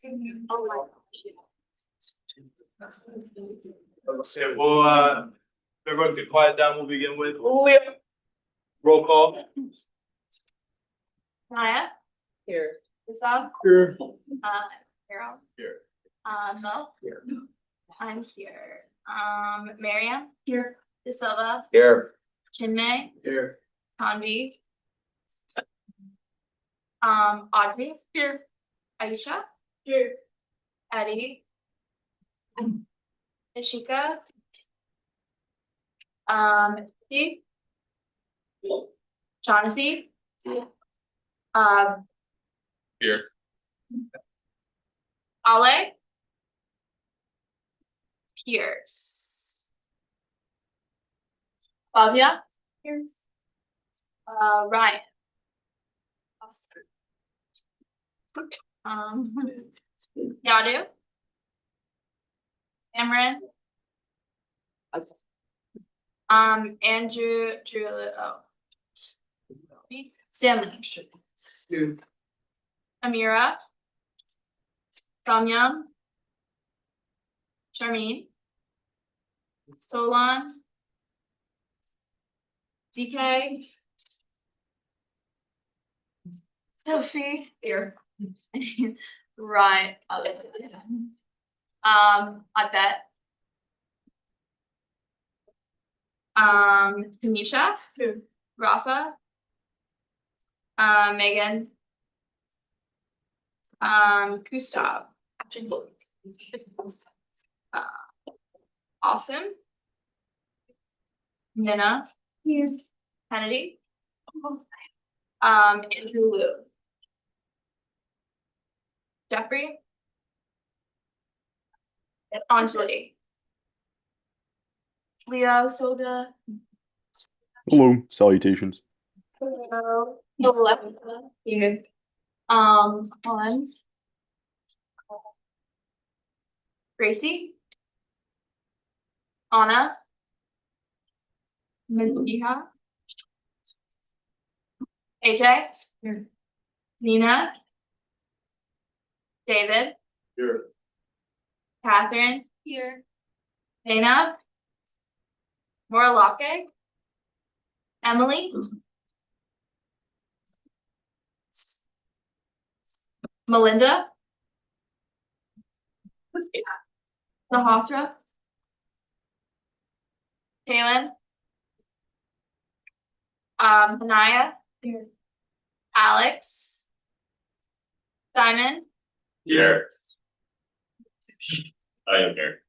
Let's see, everyone be quiet down, we'll begin with Leah. Roll call. Maya, Here. Gustav, Here. Carol, Here. Mo, Here. I'm here. Miriam, here. De Silva, Here. Chinmay, Here. Tanvi, Audrey, here. Aisha, here. Eddie, Ishika, Steve, Shaughnessy, Here. Ale, Pierce, Bhavya, here. Ryan. Yadu. Cameron. Andrew, Stanley. Amira. Samyam. Charmaine. Solon. DK. Sophie. Here. Right. I bet. Tanisha. Rafa. Megan. Gustav. Awesome. Nina. Kennedy. Andrew Liu. Jeffrey. Anjali. Leo Soda. Hello, salutations. Hello. Alexa. Here. On. Gracie. Anna. Madiha. AJ. Here. Nina. David. Here. Catherine. Here. Dana. Moralake. Emily. Melinda. Sahasra. Kaylin. Hanaya. Alex. Simon. Here. I am here.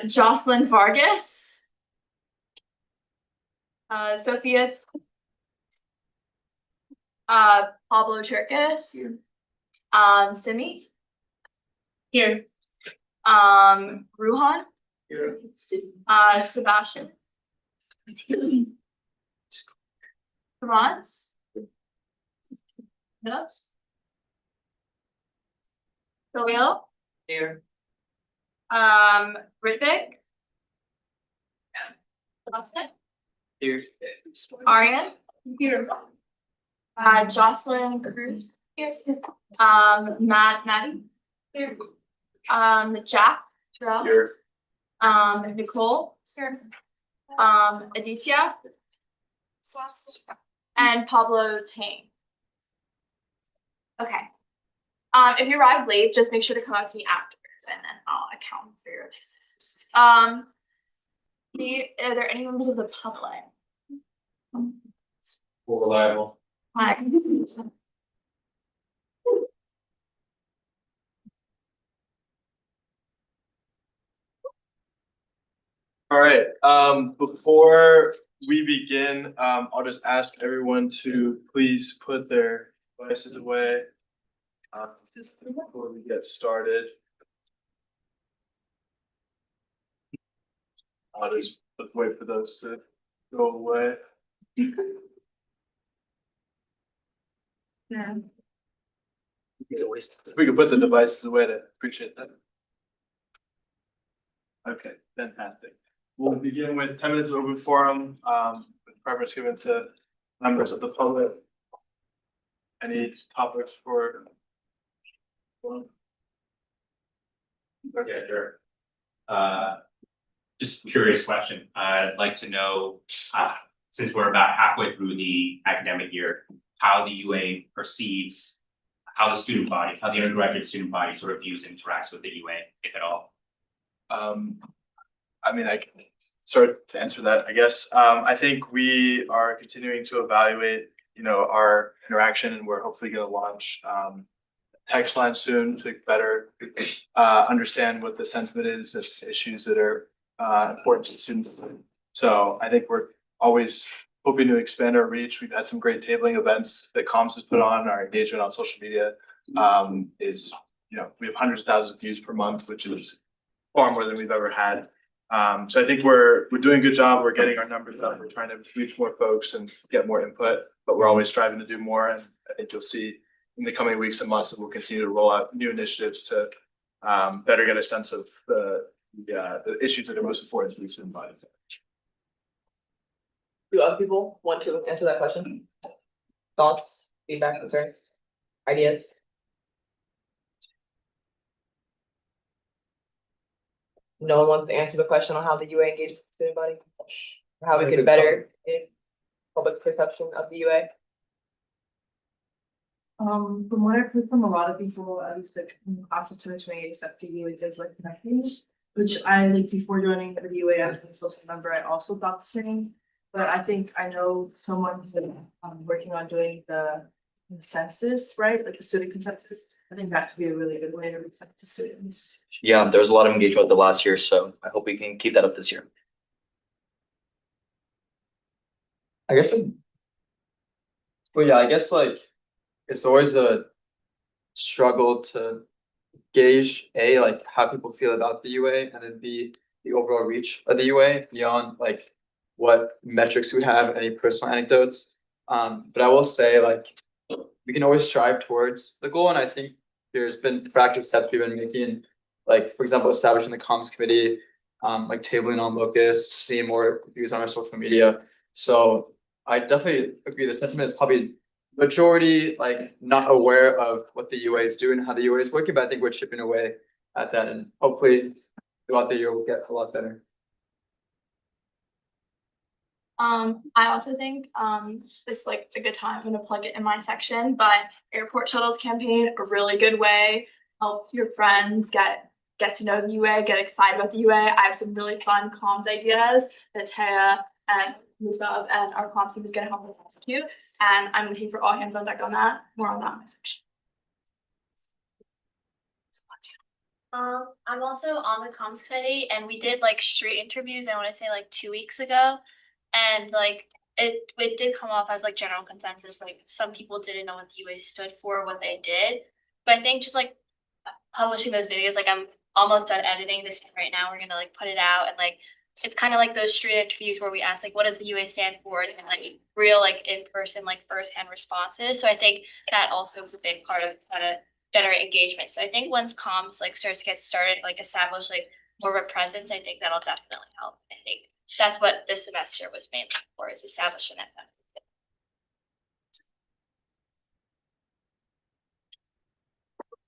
Jocelyn Vargas. Sophia. Pablo Turkis. Simi. Here. Ruhan. Here. Sebastian. Provence. Yes. Khalil. Here. Ritvik. Here. Arian. Here. Jocelyn Cruz. Here. Maddie. Here. Jack. Terrell. Here. Nicole. Here. Aditya. And Pablo Tang. Okay. If you arrive late, just make sure to come out to me afterwards, and then I'll account for your attendance. Are there any members of the public? Reliable. Hi. All right, before we begin, I'll just ask everyone to please put their devices away. Before we get started. I'll just wait for those to go away. Yeah. If we could put the devices away, I'd appreciate that. Okay, fantastic. We'll begin with 10 minutes open forum, with preference given to members of the public. Any topics for? Yeah, sure. Just curious question. I'd like to know, since we're about halfway through the academic year, how the UA perceives, how the student body, how the undergraduate student body sort of views and interacts with the UA, if at all. I mean, I can start to answer that, I guess. I think we are continuing to evaluate, our interaction, and we're hopefully gonna launch text line soon to better understand what the sentiment is, the issues that are important to students. So I think we're always hoping to expand our reach. We've had some great tabling events that comms has put on. Our engagement on social media is, we have hundreds of thousands of views per month, which is far more than we've ever had. So I think we're doing a good job. We're getting our numbers up. We're trying to reach more folks and get more input, but we're always striving to do more. And I think you'll see in the coming weeks and months that we'll continue to roll out new initiatives to better get a sense of the issues that are most important to the student body. Do other people want to answer that question? Thoughts, feedback, concerns, ideas? No one wants to answer the question on how the UA engages with the student body? Or how we can better in public perception of the UA? From what I've heard from a lot of people, at least like in the class of 2020, except the UA does like connecting, which I like before joining the UA as an associate member, I also thought the same. But I think I know someone who's working on doing the consensus, right? Like the student consensus. I think that could be a really good way to reflect to students. Yeah, there was a lot of engagement the last year, so I hope we can keep that up this year. I guess, but yeah, I guess like it's always a struggle to gauge like how people feel about the UA, and then the overall reach of the UA beyond like what metrics we have, any personal anecdotes. But I will say like we can always strive towards the goal, and I think there's been proactive steps we've been making, like for example, establishing the comms committee, like tabling on Locust, seeing more views on our social media. So I definitely agree. The sentiment is probably majority like not aware of what the UA is doing, how the UA is working, but I think we're chipping away at that, and hopefully throughout the year we'll get a lot better. I also think this is like a good time. I'm gonna plug it in my section, but airport shuttles campaign, a really good way. Help your friends get to know the UA, get excited about the UA. I have some really fun comms ideas that Taya and Musav and our comms team is gonna help me execute. And I'm looking for all hands on deck on that. More on that in my section. I'm also on the comms committee, and we did like street interviews, I wanna say like 2 weeks ago. And like it did come off as like general consensus, like some people didn't know what the UA stood for, what they did. But I think just like publishing those videos, like I'm almost done editing this right now, we're gonna like put it out, and like it's kind of like those street interviews where we ask like what does the UA stand for, and like real like in-person like first-hand responses. So I think that also was a big part of how to generate engagement. So I think once comms like starts to get started, like establish like more of a presence, I think that'll definitely help. I think that's what this semester was mainly for, is establishing that.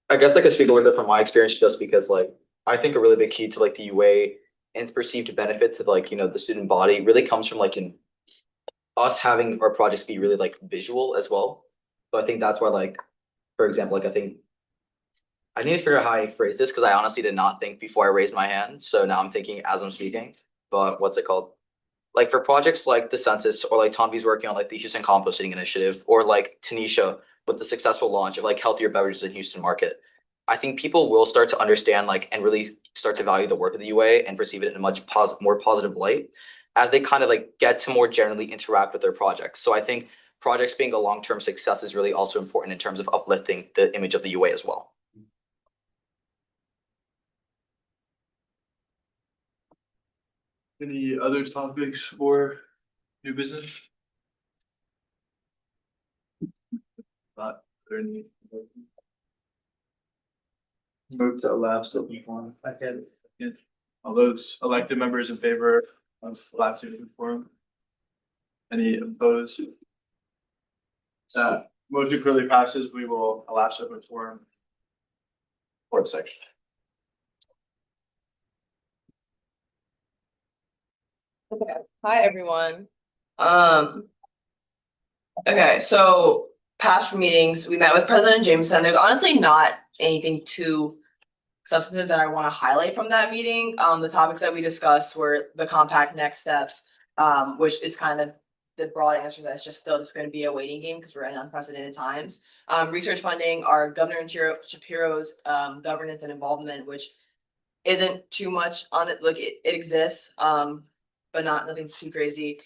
I guess I could speak a little bit from my experience, just because like I think a really big key to like the UA and its perceived benefit to like, the student body really comes from like in us having our projects be really like visual as well. So I think that's why, like, for example, like I think I need to figure out how I phrase this, because I honestly did not think before I raised my hand. So now I'm thinking as I'm speaking. But what's it called? Like for projects like the census, or like Tanvi's working on like the Houston composting initiative, or like Tanisha with the successful launch of like healthier beverages in Houston market. I think people will start to understand like and really start to value the work of the UA and perceive it in a much more positive light as they kind of like get to more generally interact with their projects. So I think projects being a long-term success is really also important in terms of uplifting the image of the UA as well. Any other topics for new business? Not there any. Move to elapsed open forum. All those elected members in favor of elapsed open forum? Any opposed? That motion clearly passes. We will elapse open forum. Fourth section. Okay, hi, everyone. Okay, so past meetings, we met with President Jameson. There's honestly not anything too substantive that I want to highlight from that meeting. The topics that we discussed were the compact next steps, which is kind of the broad answer that's just still just going to be a waiting game because we're in unprecedented times. Research funding, our Governor Shapiro's governance and involvement, which isn't too much on it. Look, it exists, but nothing too crazy.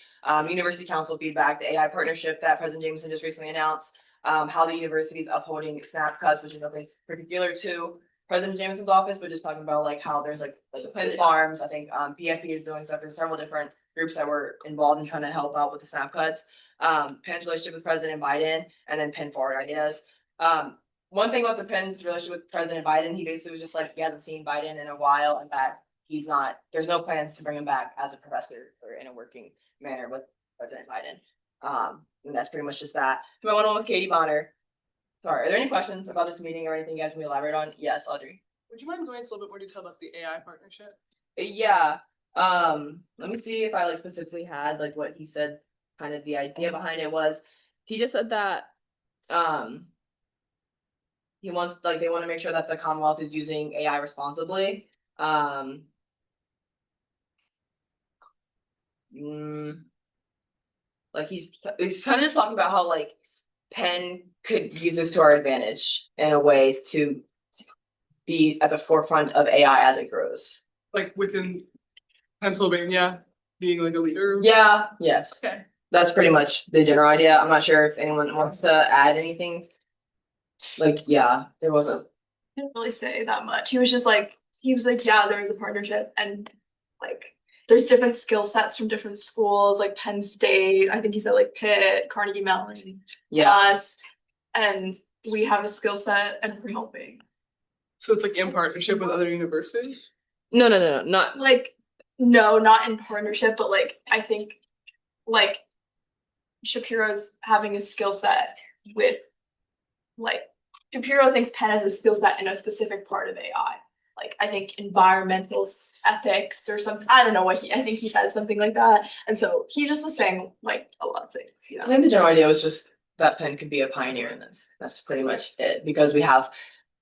University council feedback, the AI partnership that President Jameson just recently announced, how the university is upholding SNAP cuts, which is nothing particular to President Jameson's office, but just talking about like how there's like the Penn Farms. I think PFP is doing stuff. There's several different groups that were involved in trying to help out with the SNAP cuts. Penn's relationship with President Biden, and then Penn Forward ideas. One thing about the Penn's relationship with President Biden, he basically was just like, he hasn't seen Biden in a while, and that he's not, there's no plans to bring him back as a professor or in a working manner with President Biden. And that's pretty much just that. My one-on-one with Katie Bonner. Sorry, are there any questions about this meeting or anything you guys want me to elaborate on? Yes, Audrey. Would you mind going into a little bit more detail about the AI partnership? Yeah, let me see if I like specifically had like what he said, kind of the idea behind it was, he just said that, he wants, like, they want to make sure that the Commonwealth is using AI responsibly. Like he's kind of just talking about how like Penn could use this to our advantage in a way to be at the forefront of AI as it grows. Like within Pennsylvania, being like a leader? Yeah, yes. Okay. That's pretty much the general idea. I'm not sure if anyone wants to add anything. Like, yeah, there wasn't. He didn't really say that much. He was like, yeah, there's a partnership and like there's different skill sets from different schools, like Penn State, I think he said like Pitt, Carnegie Mellon, us, and we have a skill set and we're helping. So it's like in partnership with other universities? No, not Like, no, not in partnership, but like I think like Shapiro's having a skill set with like Shapiro thinks Penn has a skill set in a specific part of AI. Like I think environmental ethics or something. I don't know what I think he said something like that. And so he just was saying like a lot of things, you know. I think the general idea was just that Penn could be a pioneer in this. That's pretty much it, because we have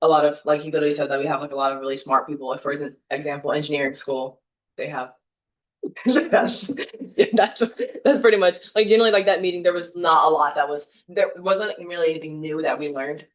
a lot of, like he literally said that we have like a lot of really smart people. Like for example, engineering school, they have that's pretty much like generally like that meeting. There was not a lot there wasn't really anything new that we learned.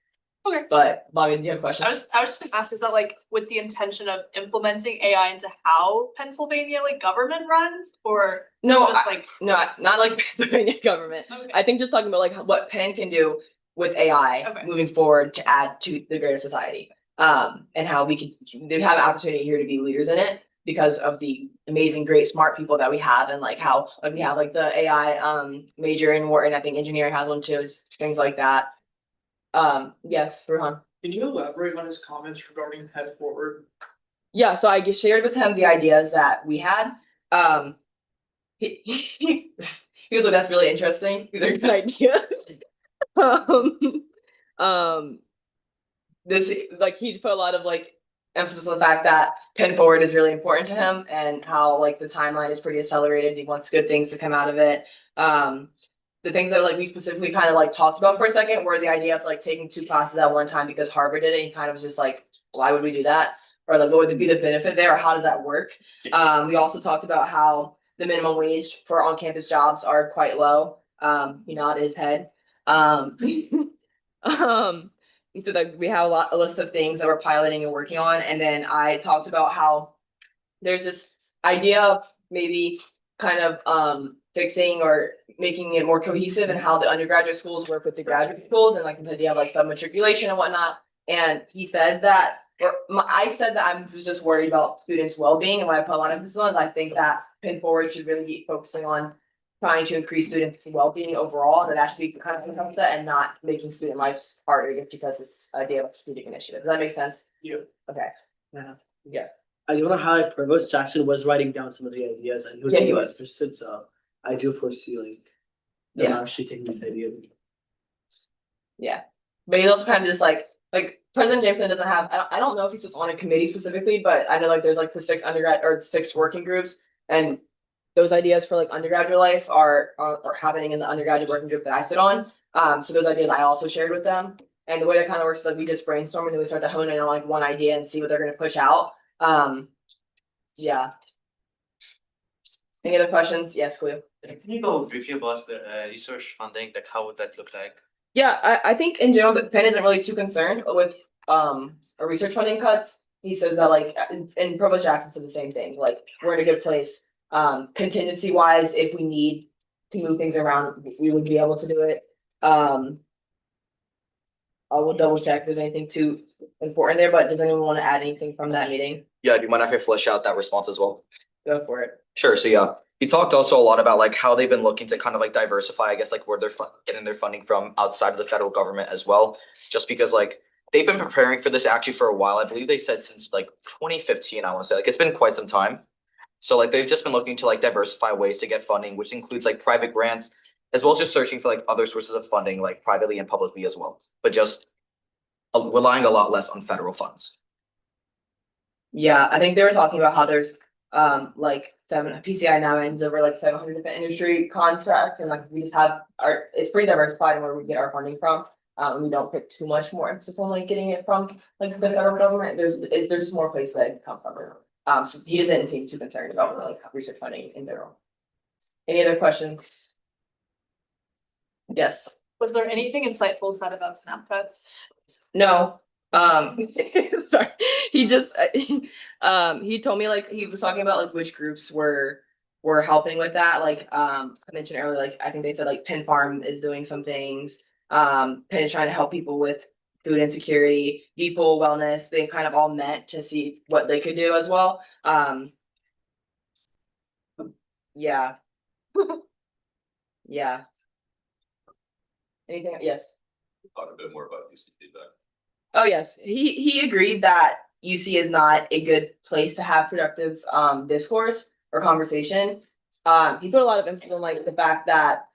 Okay. But Bobby, do you have a question? I was just gonna ask, is that like with the intention of implementing AI into how Pennsylvania like government runs, or No, just like no, not like Pennsylvania government. Okay. I think just talking about like what Penn can do with AI Okay. moving forward to add to the greater society. And how they have an opportunity here to be leaders in it because of the amazing, great, smart people that we have, and like how like we have like the AI major in Wharton. I think engineering has one too, things like that. Yes, Ruhan. Can you elaborate on his comments regarding Penn Forward? Yeah, so I just shared with him the ideas that we had. He was like, that's really interesting. These are good ideas. This like he put a lot of like emphasis on the fact that Penn Forward is really important to him and how like the timeline is pretty accelerated. He wants good things to come out of it. The things that like we specifically kind of like talked about for a second were the idea of like taking 2 classes at one time because Harvard did it. He kind of was just like, why would we do that? Or like, what would be the benefit there? Or how does that work? We also talked about how the minimum wage for on-campus jobs are quite low. He nodded his head. So like we have a list of things that we're piloting and working on. And then I talked about how there's this idea of maybe kind of fixing or making it more cohesive and how the undergraduate schools work with the graduate schools and like the idea of like sub-matriculation and whatnot. And he said that, I said that I was just worried about students' well-being, and what I put a lot of emphasis on, I think that Penn Forward should really be focusing on trying to increase students' well-being overall, and that should be kind of encompass that and not making student lives harder just because it's a idea of a strategic initiative. Does that make sense? Yeah. Okay. Yeah. I do want to highlight Provost Jackson was writing down some of the ideas and he was Yeah, he really was. interested, so I do foresee like Yeah. actually taking this idea. Yeah, but he's also kind of just like President Jameson doesn't have, I don't know if he's just on a committee specifically, but I know like there's like the 6 undergrad or 6 working groups, and those ideas for like undergraduate life are happening in the undergraduate working group that I sit on. So those ideas I also shared with them. And the way that kind of works is like we just brainstorm and then we start to hone in on like one idea and see what they're gonna push out. Yeah. Any other questions? Yes, Cleo. Can you go briefly about the research funding, like how would that look like? Yeah, I think in general, that Penn isn't really too concerned with a research funding cuts. He says that like, and Provost Jackson said the same thing, like, we're in a good place. Contingency wise, if we need to move things around, we would be able to do it. I will double check if there's anything too important there, but does anyone want to add anything from that meeting? Yeah, do you mind if I flesh out that response as well? Go for it. Sure, so yeah, he talked also a lot about like how they've been looking to kind of like diversify, I guess, like where they're getting their funding from outside of the federal government as well. Just because like they've been preparing for this actually for a while. I believe they said since like 2015, I want to say, like it's been quite some time. So like they've just been looking to like diversify ways to get funding, which includes like private grants, as well as just searching for like other sources of funding, like privately and publicly as well, but just relying a lot less on federal funds. Yeah, I think they were talking about how there's like PCI now ends over like 700 different industry contracts and like we just have it's pretty diversified in where we get our funding from. We don't put too much more emphasis on like getting it from like the federal government. There's just more places that it can come from. So he doesn't seem too concerned about like research funding in general. Any other questions? Yes. Was there anything insightful said about snap cuts? No. Sorry. He just he told me like he was talking about like which groups were helping with that. Like I mentioned earlier, like I think they said like Penn Farm is doing some things. Penn is trying to help people with food insecurity, people wellness. They kind of all met to see what they could do as well. Yeah. Yeah. Anything? Yes. Talk a bit more about UC feedback. Oh, yes, he agreed that UC is not a good place to have productive discourse or conversation. He put a lot of emphasis on like the fact that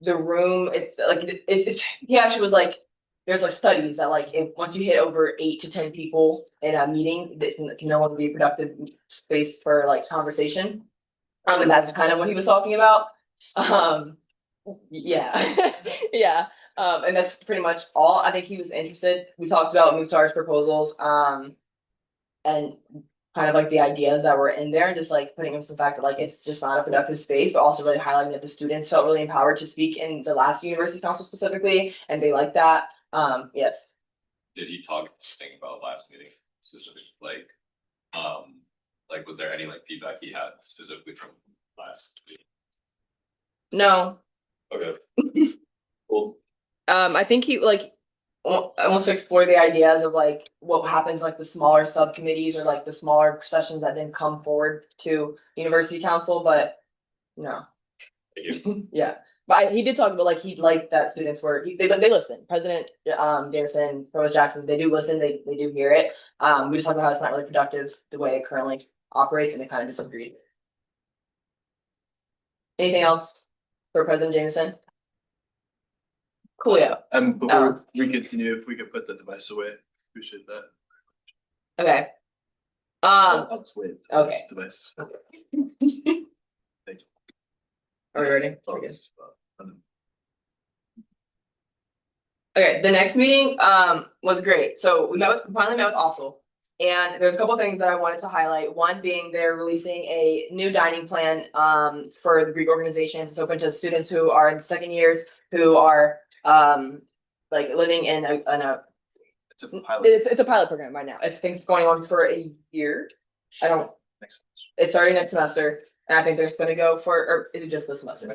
the room, it's like it's he actually was like, there's like studies that like if once you hit over 8 to 10 people in a meeting, this can no longer be a productive space for like conversation. And that's kind of what he was talking about. Yeah. Yeah. And that's pretty much all. I think he was interested. We talked about Mukhtar's proposals, and kind of like the ideas that were in there, and just like putting emphasis on the fact that like it's just not a productive space, but also really highlighting that the students felt really empowered to speak in the last university council specifically, and they like that. Yes. Did he talk anything about last meeting specifically? Like was there any like feedback he had specifically from last meeting? No. Okay. Cool. I think he like wants to explore the ideas of like what happens like the smaller subcommittees or like the smaller sessions that then come forward to university council, but no. Yeah, but he did talk about like he liked that students were they listen. President Jameson, Provost Jackson, they do listen, they do hear it. We just talked about how it's not really productive the way it currently operates, and they kind of disagreed. Anything else for President Jameson? Cool, yeah. Before we continue, if we could put the device away, appreciate that. Okay. I'll just wait. Okay. Device. Are we ready? Okay, the next meeting was great. So we finally met with Opsal. And there's a couple of things that I wanted to highlight. One being they're releasing a new dining plan for the Greek organizations. It's open to students who are in second years who are like living in a It's a pilot. it's a pilot program right now. I think it's going on for a year. It's already next semester, and I think they're just gonna go for, or is it just this semester?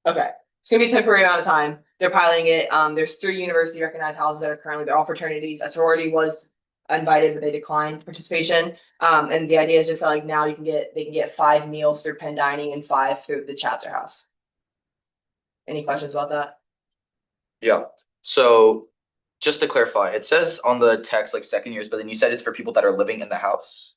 Okay, it's gonna be a temporary amount of time. They're piloting it. There's 3 university recognized houses that are currently, they're all fraternities. A sorority was invited, but they declined participation. And the idea is just like now they can get 5 meals through Penn Dining and 5 through the chapter house. Any questions about that? Yeah, so just to clarify, it says on the text like second years, but then you said it's for people that are living in the house?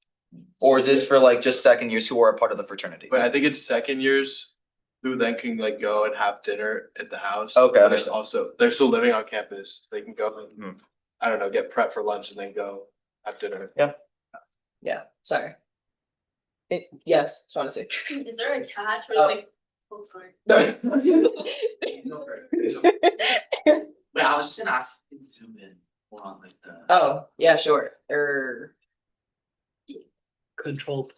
Or is this for like just second years who are a part of the fraternity? But I think it's second years who then can like go and have dinner at the house. Okay, But understood. also, they're still living on campus. They can go and, I don't know, get prep for lunch and then go have dinner. Yeah, sorry. Yes, trying to say. Is there a catch Oh. like, oh, sorry. But I was just gonna ask, if you can zoom in more on like the. Oh, yeah, sure, Control.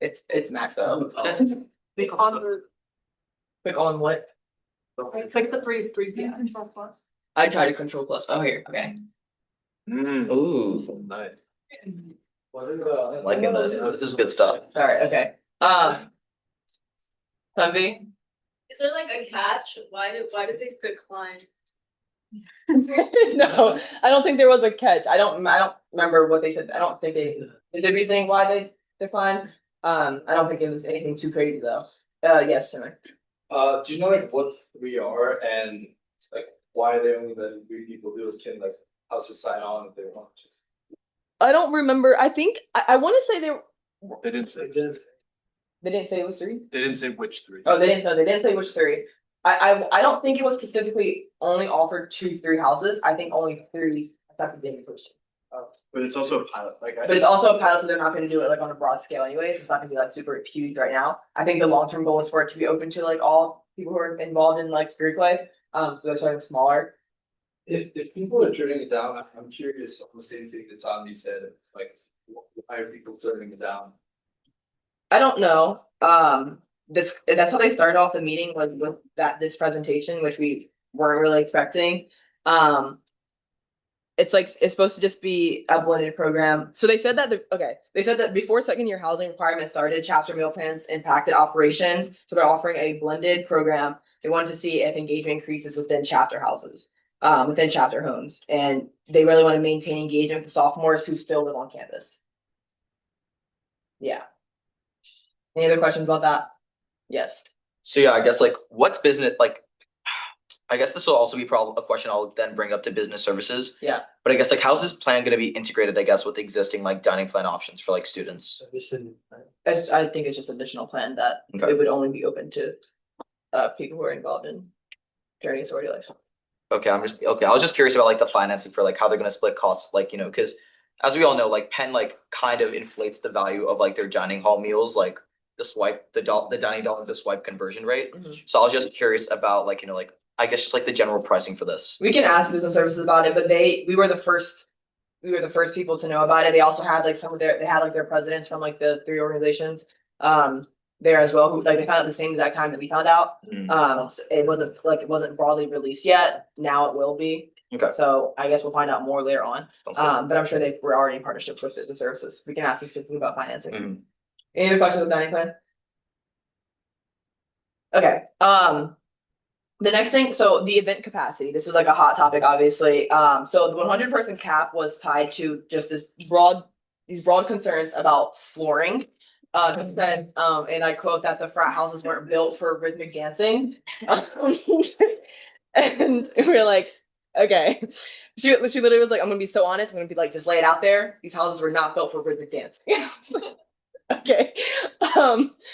it's maxed out. On the, Click on what? click the three P control plus. I tried to control plus, oh, here, okay. Ooh, Nice. Liking this, this is good stuff. alright, okay, Sunby? Is there like a catch? Why did they decline? No, I don't think there was a catch. I don't remember what they said. I don't think they did everything why they declined. I don't think it was anything too crazy though. Yes, Jimmy. Do you know like what three are and like why they only let three people do it? Can like houses sign on if they want to? I don't remember. I think I want to say They didn't say, they didn't say it was three. they didn't say which three. Oh, they didn't say which three. I don't think it was specifically only offered to 3 houses. I think only 3 accepted the invitation. But it's also a pilot, like. But it's also a pilot, so they're not gonna do it like on a broad scale anyways. It's not gonna be like super huge right now. I think the long-term goal is for it to be open to like all people who are involved in like Greek life. So they're starting smaller. If people are turning it down, I'm curious on the same thing that Tommy said, like why are people turning it down? I don't know. That's how they started off the meeting with this presentation, which we weren't really expecting. It's supposed to just be a blended program. So they said that they said that before second year housing requirements started, chapter meal plans impacted operations. So they're offering a blended program. They wanted to see if engagement increases within chapter houses, within chapter homes, and they really want to maintain engagement with the sophomores who still live on campus. Yeah. Any other questions about that? Yes. So yeah, I guess like what's business like? I guess this will also be probably a question I'll then bring up to business services. Yeah. But I guess like how's this plan gonna be integrated, I guess, with existing like dining plan options for like students? I think it's just additional plan that Okay. it would only be open to people who are involved in journey sorority life. Okay, I was just curious about like the financing for like how they're gonna split costs, like, you know, because as we all know, like Penn like kind of inflates the value of like their dining hall meals, like the dining dollar to swipe conversion rate. So I was just curious about like, you know, like I guess just like the general pricing for this. We can ask business services about it, but we were the first people to know about it. They also had like they had like their presidents from like the 3 organizations there as well, who like they found out at the same exact time that we found out. So it wasn't broadly released yet. Now it will be. Okay. So I guess we'll find out more later on. Sounds good. But I'm sure they were already in partnerships with business services. We can ask you specifically about financing. Mhm. Any other questions with dining plan? Okay, the next thing, so the event capacity, this is like a hot topic, obviously. So the 100-person cap was tied to just these broad concerns about flooring. Said, and I quote that the frat houses weren't built for rhythmic dancing. And we're like, okay. She literally was like, I'm gonna be so honest, I'm gonna be like, just lay it out there. These houses were not built for rhythmic dancing. Okay.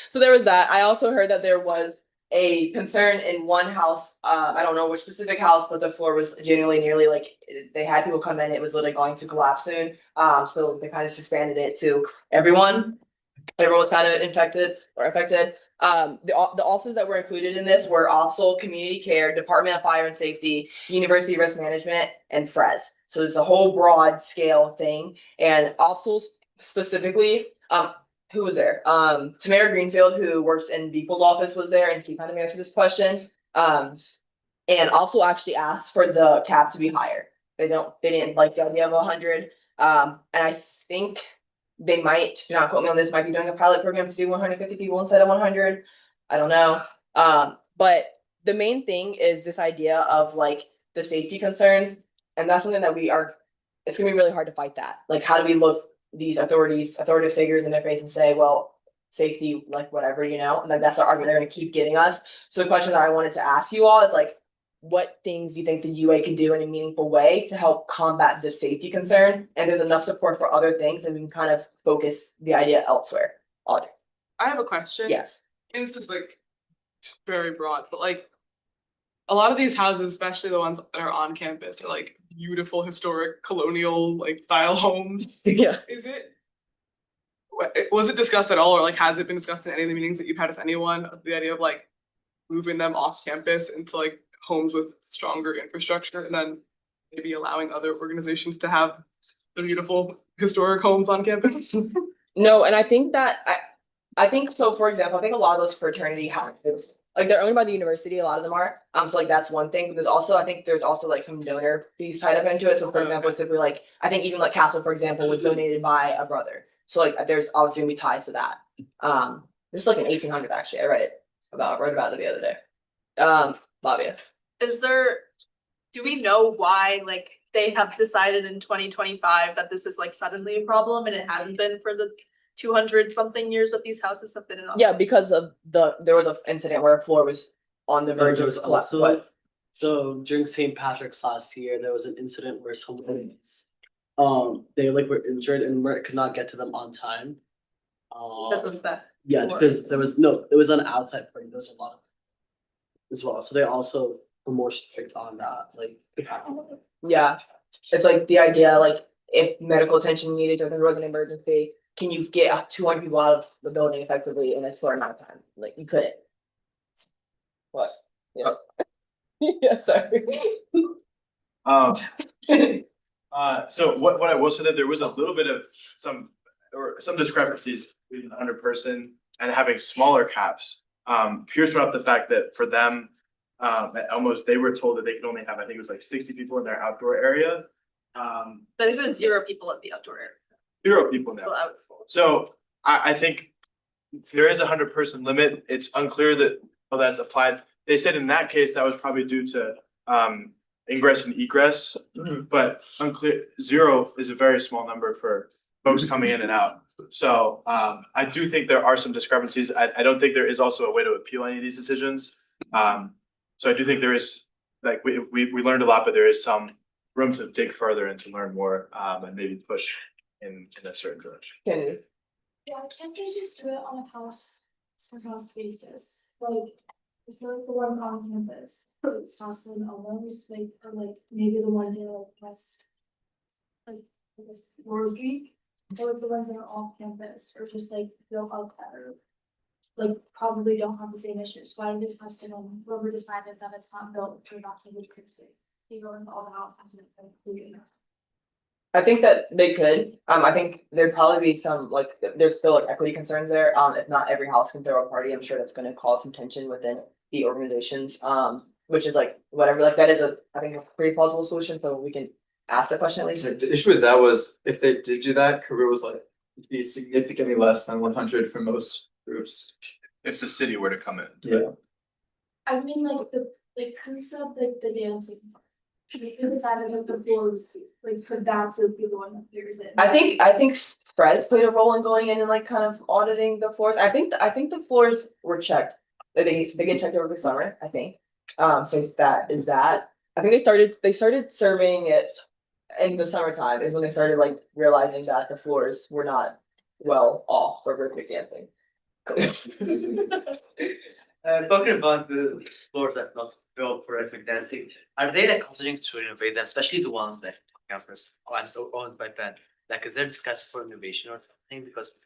So there was that. I also heard that there was a concern in one house. I don't know which specific house, but the floor was genuinely nearly like they had people come in. It was literally going to collapse soon. So they kind of just expanded it to everyone. Everyone was kind of affected. The offices that were included in this were OPSL, Community Care, Department of Fire and Safety, University Risk Management, and FRES. So it's a whole broad scale thing. And OPSL specifically, who was there? Tamara Greenfield, who works in Beeple's office, was there, and she kind of answered this question. And also actually asked for the cap to be higher. They didn't like the idea of 100. And I think they might, do not quote me on this, might be doing a pilot program to do 150 people instead of 100. I don't know. But the main thing is this idea of like the safety concerns, and that's something that it's gonna be really hard to fight that. Like, how do we look these authoritative figures in their face and say, well, safety, like whatever, you know, and like that's the argument they're gonna keep getting us. So the question that I wanted to ask you all is like, what things do you think the UA can do in a meaningful way to help combat this safety concern? And there's enough support for other things, and we can kind of focus the idea elsewhere. Alex. I have a question. Yes. And this is like very broad, but like a lot of these houses, especially the ones that are on campus, are like beautiful historic colonial like style homes. Yeah. Is it Was it discussed at all, or like has it been discussed in any of the meetings that you've had with anyone, of the idea of like moving them off campus into like homes with stronger infrastructure and then maybe allowing other organizations to have the beautiful historic homes on campus? No, and I think that I think so, for example, I think a lot of those fraternity houses, like they're owned by the university, a lot of them are. So like that's one thing. There's also, I think there's also like some donor fees tied up into it. So for example, simply like, I think even like Castle, for example, was donated by a brother. So like there's obviously gonna be ties to that. There's like an 1800 actually, I read it wrote about it the other day. Bobby. Do we know why like they have decided in 2025 that this is like suddenly a problem and it hasn't been for the 200 something years that these houses have been in? Yeah, because of there was an incident where a floor was on the verge There of was collapse. also, What? so during St. Patrick's last year, there was an incident where someone they like were injured and could not get to them on time. Because of that. Yeah, floor. because there was an outside party, there was a lot of as well. So they also were more strict on that, like Yeah, it's like the idea, like if medical attention needed or there was an emergency, can you get 200 people out of the building effectively in a short amount of time? Like you couldn't. What? Yes. Yeah, sorry. So what I will say that there was a little bit of some discrepancies between the 100-person and having smaller caps. Pierce brought up the fact that for them, they were told that they could only have, I think it was like 60 people in their outdoor area. But it was 0 people at the outdoor area. 0 people now. So I was told. So I think there is a 100-person limit. It's unclear that how that's applied. They said in that case, that was probably due to ingress and egress, but unclear. 0 is a very small number for folks coming in and out. So I do think there are some discrepancies. I don't think there is also a way to appeal any of these decisions. So I do think there is, like, we learned a lot, but there is some room to dig further and to learn more, and maybe push in a certain direction. Kennedy. Yeah, can't they just do it on a house basis? Like, I feel like the ones on campus, it's also in Elmos, like, or like maybe the ones in like West. Like, I guess Rose Week, or like the ones that are off campus, or just like built up better. Like, probably don't have the same issues, why do this have to know, whoever decided that it's not built to not be inclusive? You go into all the houses and including us. I think that they could. I think there'd probably be some like there's still like equity concerns there. If not every house can throw a party, I'm sure that's gonna cause some tension within the organizations. Which is like whatever, like that is I think a pretty plausible solution, so we can ask that question at least. The issue with that was if they did do that, Career was like it'd be significantly less than 100 for most groups. If the city were to come in. Yeah. I mean, like who said like the dancing? Because it's out of the floors, like could that be the one that figures it? I think Fred's played a role in going in and like kind of auditing the floors. I think the floors were checked. They get checked over the summer, I think. So that is that. I think they started surveying it in the summertime is when they started like realizing that the floors were not well off for rhythmic dancing. Talking about the floors that not built for rhythmic dancing, are they like considering to renovate them, especially the ones that campus owned by Penn? Like, is there discussion for innovation or something? Because,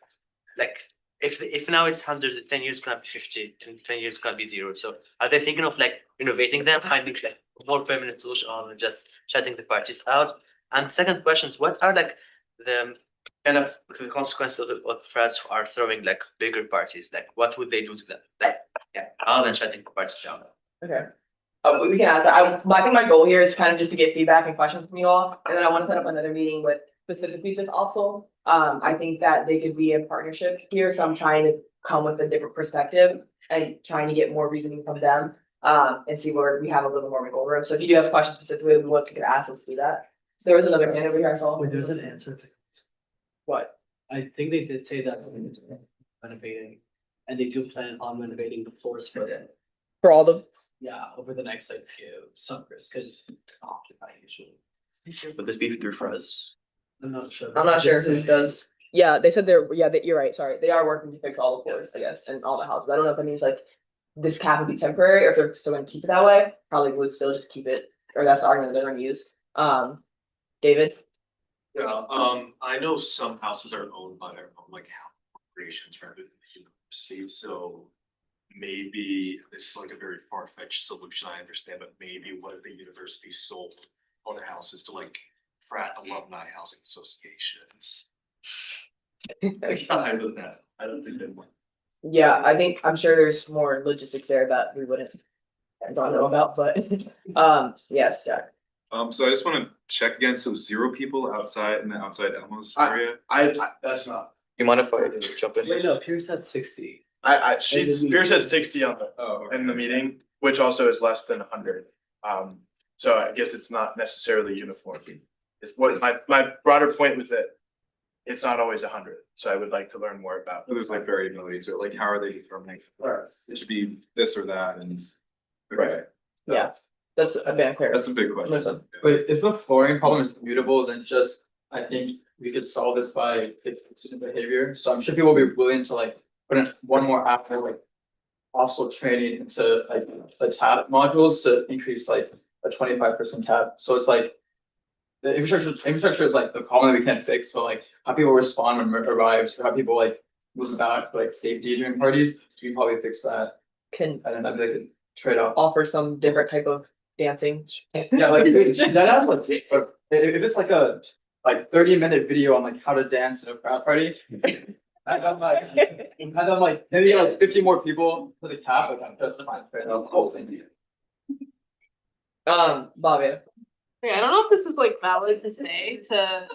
like, if now it's 100, in 10 years gonna be 50, in 10 years gonna be 0. So, are they thinking of like renovating them, finding like more permanent solution, or just shutting the parties out? And second question is, what are like the kind of the consequences of the friends who are throwing like bigger parties? Like, what would they do to them? Like, yeah, other than shutting the parties down. Okay. We can ask that. I think my goal here is kind of just to get feedback and questions from you all, and then I want to set up another meeting with specifically with OPSL. I think that they could be a partnership here, so I'm trying to come with a different perspective and trying to get more reasoning from them, and see where we have a little more wiggle room. So if you do have questions specifically, what you could ask, let's do that. So there was another hand over here I saw. Wait, there's an answer to What? I think they did say that renovating, and they do plan on renovating the floors For all the. yeah, over the next like few summers, because occupy usually. Would this be through Fres? I'm not sure. I'm not sure who does. Yeah, they said you're right, sorry. They are working to fix all the floors, I guess, and all the houses. I don't know if that means like this cap would be temporary or if they're still gonna keep it that way. Probably would still just keep it, or that's the argument they're gonna use. David? Yeah, I know some houses are owned by their own like corporations rather than the university, so maybe this is like a very far-fetched solution, I understand, but maybe what if the university sold all their houses to like frat alumni housing associations? I don't think they want. Yeah, I think, I'm sure there's more logistics there that we wouldn't don't know about, but yes, Jack. So I just wanna check again, so 0 people outside in the outside Elmo's area? That's not. You mind if I jump in? Wait, no, Pierce said 60. Pierce said 60 on the, in the meeting, which also is less than 100. So I guess it's not necessarily uniform. Is what my broader point was that it's not always 100, so I would like to learn more about. There's like variability, so like how are they determining? It should be this or that and. Right. Yeah, that's a bit clear. That's a big question. Listen. But if the flooring problem is mutable, then just, I think we could solve this by fixing student behavior, so I'm sure people will be willing to like put in one more after like. Also training into like the tab modules to increase like a 25% cap, so it's like. The infrastructure is like the problem that we can't fix, but like how people respond when Merc arrives, or how people like move about like safety during parties, so we can probably fix that. Can And then that'd be like a trade-off. offer some different type of dancing. Yeah, like that has like, if it's like a 30-minute video on like how to dance in a frat party. And then like maybe like 50 more people for the cap, like I'm just fine for the whole thing. Bobby. Okay, I don't know if this is like valid to say to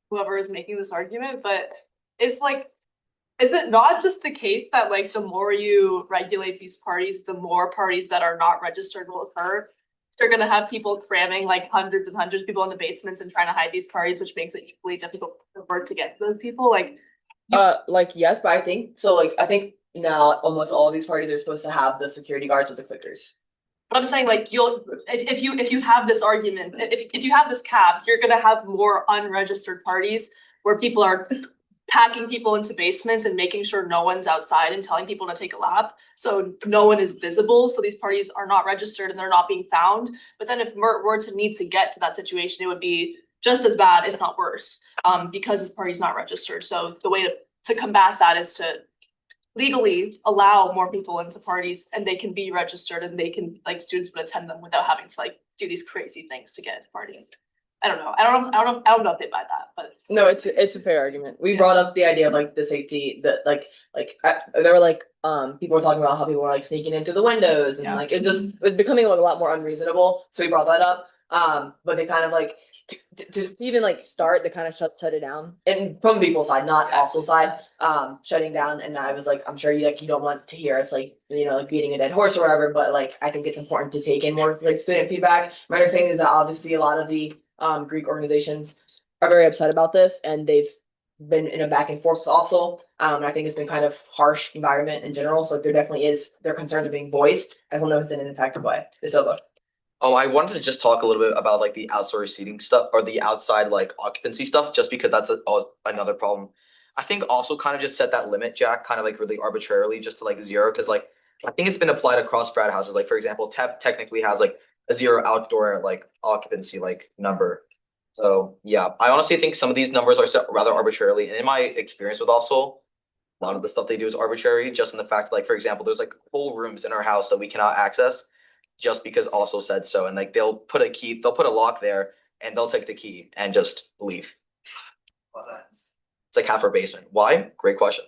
whoever is making this argument, but it's like, is it not just the case that like the more you regulate these parties, the more parties that are not registered will occur? They're gonna have people cramming like hundreds and hundreds of people in the basements and trying to hide these parties, which makes it equally difficult for work to get to those people. Like Yes, but I think so. Like I think now almost all of these parties are supposed to have the security guards with the clickers. I'm saying like you'll, if you have this argument, if you have this cap, you're gonna have more unregistered parties where people are packing people into basements and making sure no one's outside and telling people to take a lap. So no one is visible. So these parties are not registered and they're not being found. But then if MERT were to need to get to that situation, it would be just as bad, if not worse, because this party's not registered. So the way to combat that is to legally allow more people into parties and they can be registered and they can, like, students would attend them without having to like do these crazy things to get into parties. I don't know if they buy that, but. No, it's a fair argument. We brought up the idea of like the safety that there were like people were talking about how people were like sneaking into the windows and like it was becoming a lot more unreasonable. So we brought that up. But they kind of like to even like start, they kind of shut it down. And from people's side, not also side, shutting down. And I was like, I'm sure you don't want to hear us like, like beating a dead horse or whatever, but like I think it's important to take in more like student feedback. My understanding is that obviously a lot of the Greek organizations are very upset about this and they've been in a back and forth with also. I think it's been kind of harsh environment in general. So there definitely is their concerns are being voiced. I don't know if it's in an effective way. So I wanted to just talk a little bit about like the outdoor seating stuff or the outside like occupancy stuff, just because that's another problem. I think also kind of just set that limit, Jack, kind of like really arbitrarily just to like 0, because like I think it's been applied across frat houses. Like for example, TEP technically has like a 0 outdoor like occupancy like number. So yeah, I honestly think some of these numbers are set rather arbitrarily. And in my experience with also, a lot of the stuff they do is arbitrary, just in the fact like, for example, there's like whole rooms in our house that we cannot access just because also said so. And like they'll put a lock there and they'll take the key and just leave. It's like half our basement. Why? Great question.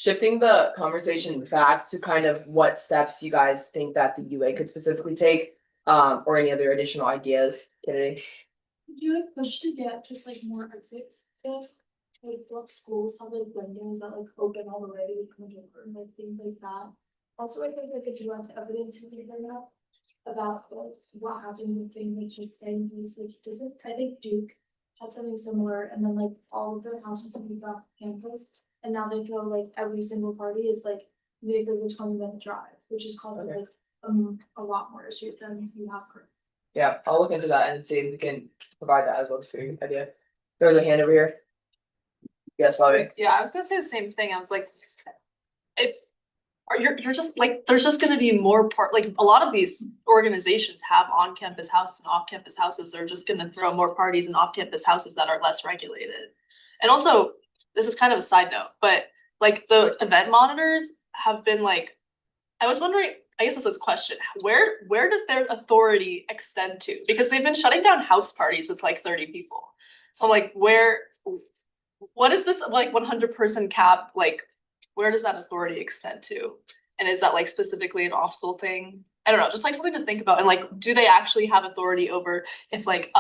shifting the conversation back to kind of what steps you guys think that the UA could specifically take, or any other additional ideas, Kennedy? Do you like push to get just like more exits to like what schools have like windows that like open all the way to the door and like things like that? Also, I think like if you have evidence to bring up about what happens if things like just stay in place, like doesn't I think Duke had something similar, and then like all of their houses have moved off campus, and now they feel like every single party is like maybe like a 20-minute drive, which is causing like a lot more issues than you have currently. Yeah, I'll look into that and see if we can provide that as well too. Idea. There's a hand over here. Yes, Bobby. Yeah, I was gonna say the same thing. I was like, if you're just like, there's just gonna be more like a lot of these organizations have on-campus houses and off-campus houses. They're just gonna throw more parties in off-campus houses that are less regulated. And also, this is kind of a side note, but like the event monitors have been like, I was wondering, I guess this is a question, where does their authority extend to? Because they've been shutting down house parties with like 30 people. So I'm like, what is this like 100-person cap, like, where does that authority extend to? And is that like specifically an OFSL thing? I don't know, just like something to think about, and like, do they actually have authority over if like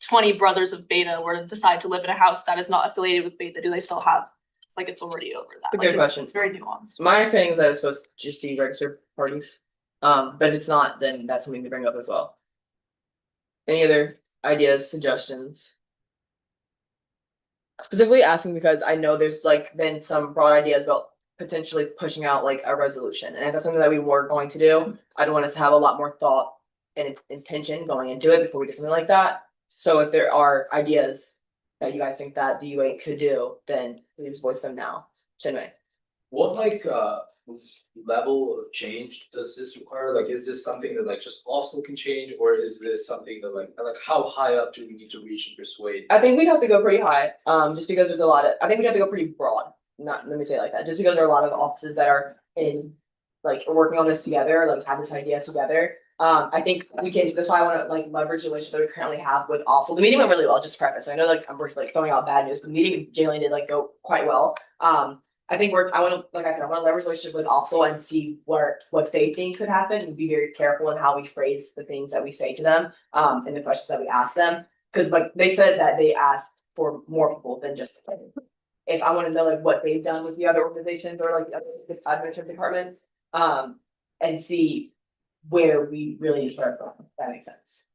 20 brothers of Beta were to decide to live in a house that is not affiliated with Beta, do they still have like authority over that? It's a Like, good question. It's very nuanced. My understanding was that it's supposed to just be registered parties. But if it's not, then that's something to bring up as well. Any other ideas, suggestions? Specifically asking because I know there's like been some broad ideas about potentially pushing out like a resolution, and if that's something that we were going to do, I don't want us to have a lot more thought and intention going into it before we do something like that. So if there are ideas that you guys think that the UA could do, then please voice them now. Chinmay. What level of change does this require? Like, is this something that like just OFSL can change, or is this something that like how high up do we need to reach and persuade? I think we'd have to go pretty high, just because there's a lot of, I think we'd have to go pretty broad, not, let me say it like that, just because there are a lot of offices that are in, like, working on this together, like, have this idea together. I think we can, that's why I wanna like leverage the relationship that we currently have with OFSL. The meeting went really well, just to preface, I know like I'm like throwing out bad news, but the meeting with Jalen did like go quite well. I think I wanna, like I said, I wanna leverage the relationship with OFSL and see what they think could happen, and be very careful in how we phrase the things that we say to them, and the questions that we ask them. Cause like they said that they asked for more people than just the planning. If I wanna know like what they've done with the other organizations or like the other administrative departments, and see where we really need to start from, if that makes sense.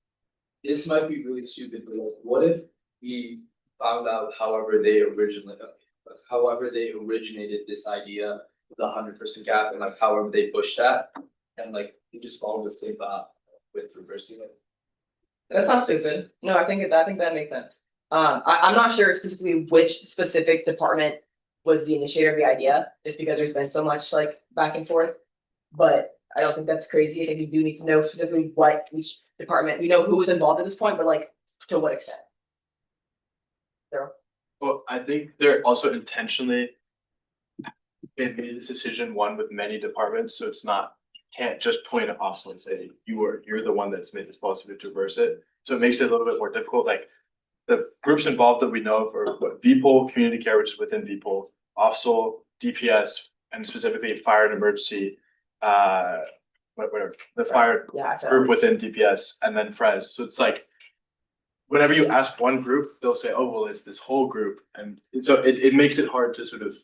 This might be really stupid, but like, what if we found out however they originated this idea, the 100% gap, and like however they pushed that, and like we just follow the same path with reversing it. That's not stupid. No, I think that makes sense. I'm not sure specifically which specific department was the initiator of the idea, just because there's been so much like back and forth. But I don't think that's crazy. I think we do need to know specifically what each department, we know who was involved at this point, but like to what extent. Well, I think they're also intentionally made this decision one with many departments, so it's not, can't just point at OFSL and say, you're the one that's made this policy to reverse it. So it makes it a little bit more difficult, like the groups involved that we know of are what, VPOL, community care, which is within VPOL, OFSL, DPS, and specifically fire and emergency, whatever, the fire group within DPS, and then FRES. So it's like, whenever you ask one group, they'll say, oh, well, it's this whole group. And so it makes it hard to sort of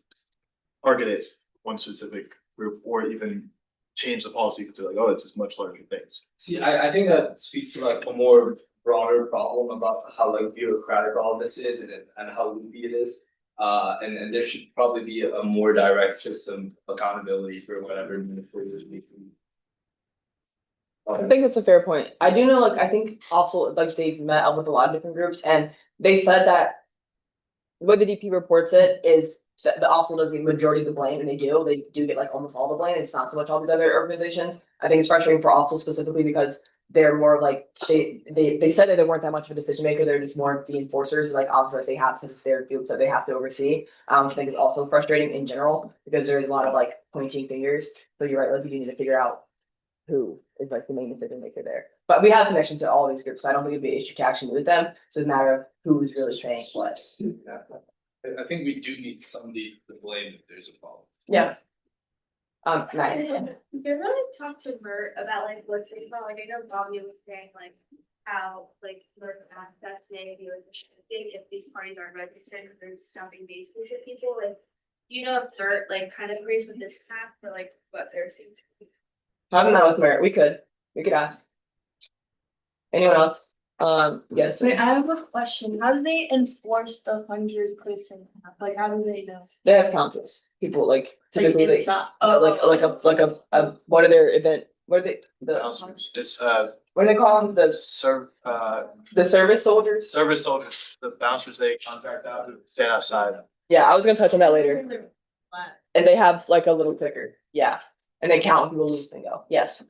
target it one specific group, or even change the policy because they're like, oh, it's this much larger things. See, I think that speaks to like a more broader problem about how like bureaucratic all of this is, and how loopy it is. And there should probably be a more direct system of accountability for whatever administrators we can. I think that's a fair point. I do know, like, I think also, like, they've met up with a lot of different groups, and they said that the way the DP reports it is that the OFSL does the majority of the blame, and they do get like almost all the blame. It's not so much all these other organizations. I think it's frustrating for OFSL specifically because they're more like, they said that they weren't that much of a decision maker, they're just more the enforcers, like obviously they have, since it's their fields that they have to oversee. I think it's also frustrating in general, because there's a lot of like pointing fingers, so you're right, like you need to figure out who is like the main decision maker there. But we have connection to all these groups, so I don't think it'd be an issue to actually move them. It's a matter of who's really saying what. I think we do need somebody to blame if there's a problem. Yeah. Nice. You really talk to Bert about like what's about, like I know Bobby was saying like how like Bert access maybe like if these parties aren't registered, they're stumping basements with people. Like, do you know if Bert like kind of agrees with this path or like what they're saying? Having that with Merit, we could ask. Anyone else? Yes. Wait, I have a question. How do they enforce the 100% cap? Like, how do they know? They have counters. People like typically it's they not- like a what are their event? What are they This what do they call them? The service soldiers? Service soldiers, the bouncers they contract out who stand outside. Yeah, I was gonna touch on that later. And they have like a little ticker. Yeah. And they count when people lose and go. Yes.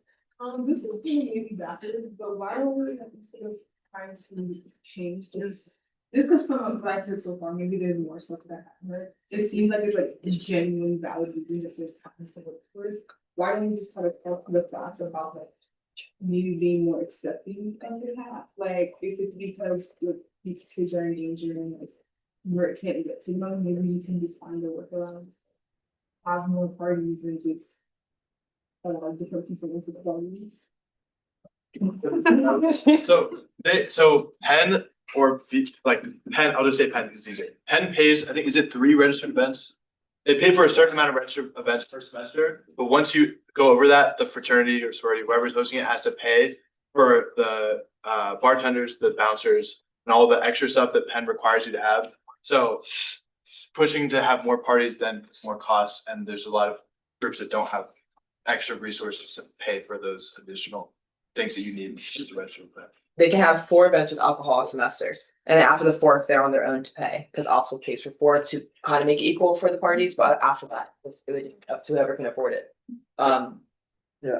This is maybe backwards, but why are we instead of trying to change this This is from what I've heard so far, maybe there's more stuff that happened. It seems like it's like a genuine value in the first time, so what's worth. Why don't you just try to talk to the class about like maybe being more accepting of the half, like if it's because the kids are in danger and like where it can't get to them, maybe you can just find a workaround. Have more parties and just allow different people into the parties. So Penn like Penn, I'll just say Penn because it's easier. Penn pays, I think, is it 3 registered events? They pay for a certain amount of registered events per semester, but once you go over that, the fraternity or sorority, whoever's hosting it has to pay for the bartenders, the bouncers, and all the extra stuff that Penn requires you to have. So pushing to have more parties then more costs, and there's a lot of groups that don't have extra resources to pay for those additional things that you need to register with that. They can have 4 events with alcohol a semester, and then after the 4th, they're on their own to pay, because OPSL pays for 4 to kind of make it equal for the parties, but after that, it's really up to whoever can afford it. Yeah,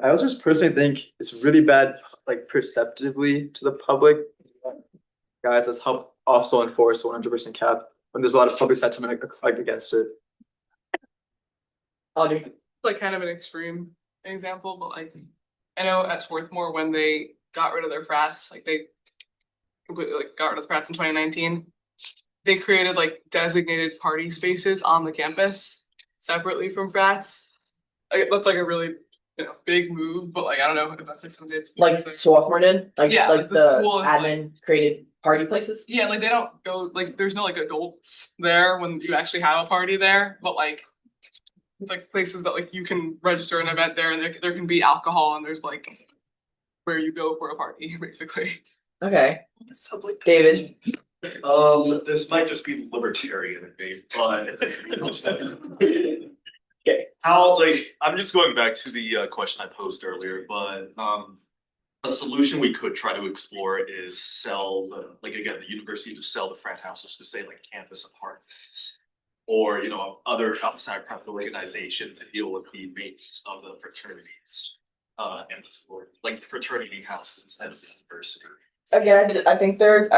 I also just personally think it's really bad, like perceptively to the public. Guys, let's help also enforce 100% cap when there's a lot of public sentiment like against it. Audrey. Like kind of an extreme example, but like I know at Swarthmore when they got rid of their frats, like they completely like got rid of the frats in 2019. They created like designated party spaces on the campus separately from frats. Like, that's like a really big move, but like I don't know if that's like something Like Swarthmore did, like yeah, like the the school is, admin created party places. Yeah, like they don't go like there's no like adults there when you actually have a party there, but like it's like places that like you can register an event there and there can be alcohol and there's like where you go for a party basically. Okay. David. This might just be libertarian of me, but. Okay. I'm just going back to the question I posed earlier, but a solution we could try to explore is the university to sell the frat houses to say like campus apartments. Or, other outside private organization to deal with the maintenance of the fraternities. And like the fraternity houses instead of the university. Again, I think there's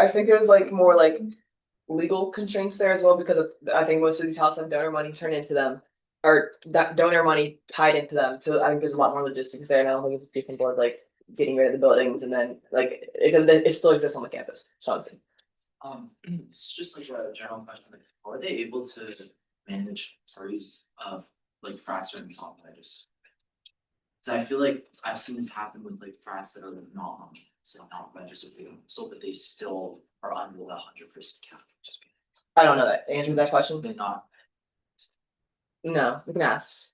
like more like legal constraints there as well, because I think most of these houses have donor money turned into them. Or that donor money tied into them. So I think there's a lot more logistics there, and I don't think it's a different board like getting rid of the buildings and then like because it still exists on the campus. So I'm saying. It's just like a general question, like, are they able to manage parties of like frats or anything that I just? Cause I feel like I've seen this happen with like frats that are like not on campus, so not registered, so but they still are under the 100% cap. I don't know that answer to that question. They're not. No, we can ask.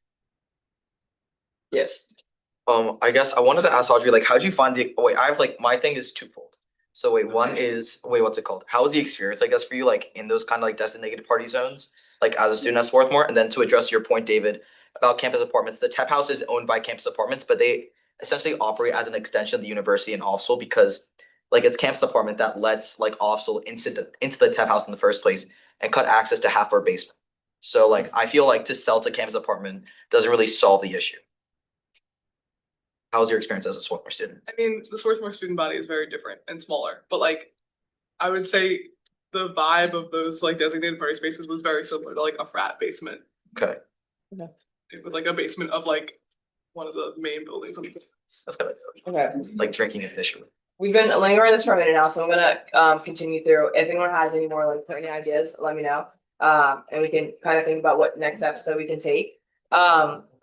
Yes. I guess I wanted to ask Audrey, like, how'd you find I have like, my thing is twofold. So one is, what's it called? How was the experience, I guess, for you, like, in those kind of like designated party zones, like as a student at Swarthmore? And then to address your point, David, about campus apartments, the TEP house is owned by campus apartments, but they essentially operate as an extension of the university and OFSL because like it's campus apartment that lets like OFSL into the TEP house in the first place and cut access to half our basement. So like, I feel like to sell to campus apartment doesn't really solve the issue. How was your experience as a Swarthmore student? I mean, the Swarthmore student body is very different and smaller, but like, I would say the vibe of those like designated party spaces was very similar to like a frat basement. Okay. It was like a basement of like one of the main buildings on the campus. That's kind of Okay. like drinking officially. We've been lingering this for a minute now, so I'm gonna continue through. If anyone has any more like any ideas, let me know. And we can kind of think about what next episode we can take.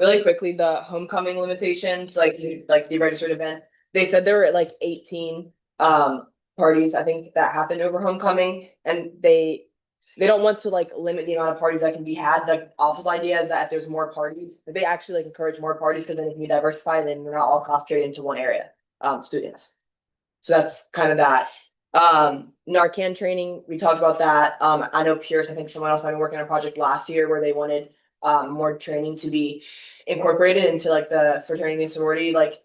Really quickly, the homecoming limitations, like the registered event, they said there were like 18 parties, I think, that happened over homecoming, and they don't want to like limit the amount of parties that can be had. The office's idea is that if there's more parties, they actually like encourage more parties because then it can be diversified and then they're not all concentrated into one area, students. So that's kind of that. Narcan training, we talked about that. I know Pierce, I think someone else might be working on a project last year where they wanted more training to be incorporated into like the fraternity and sorority like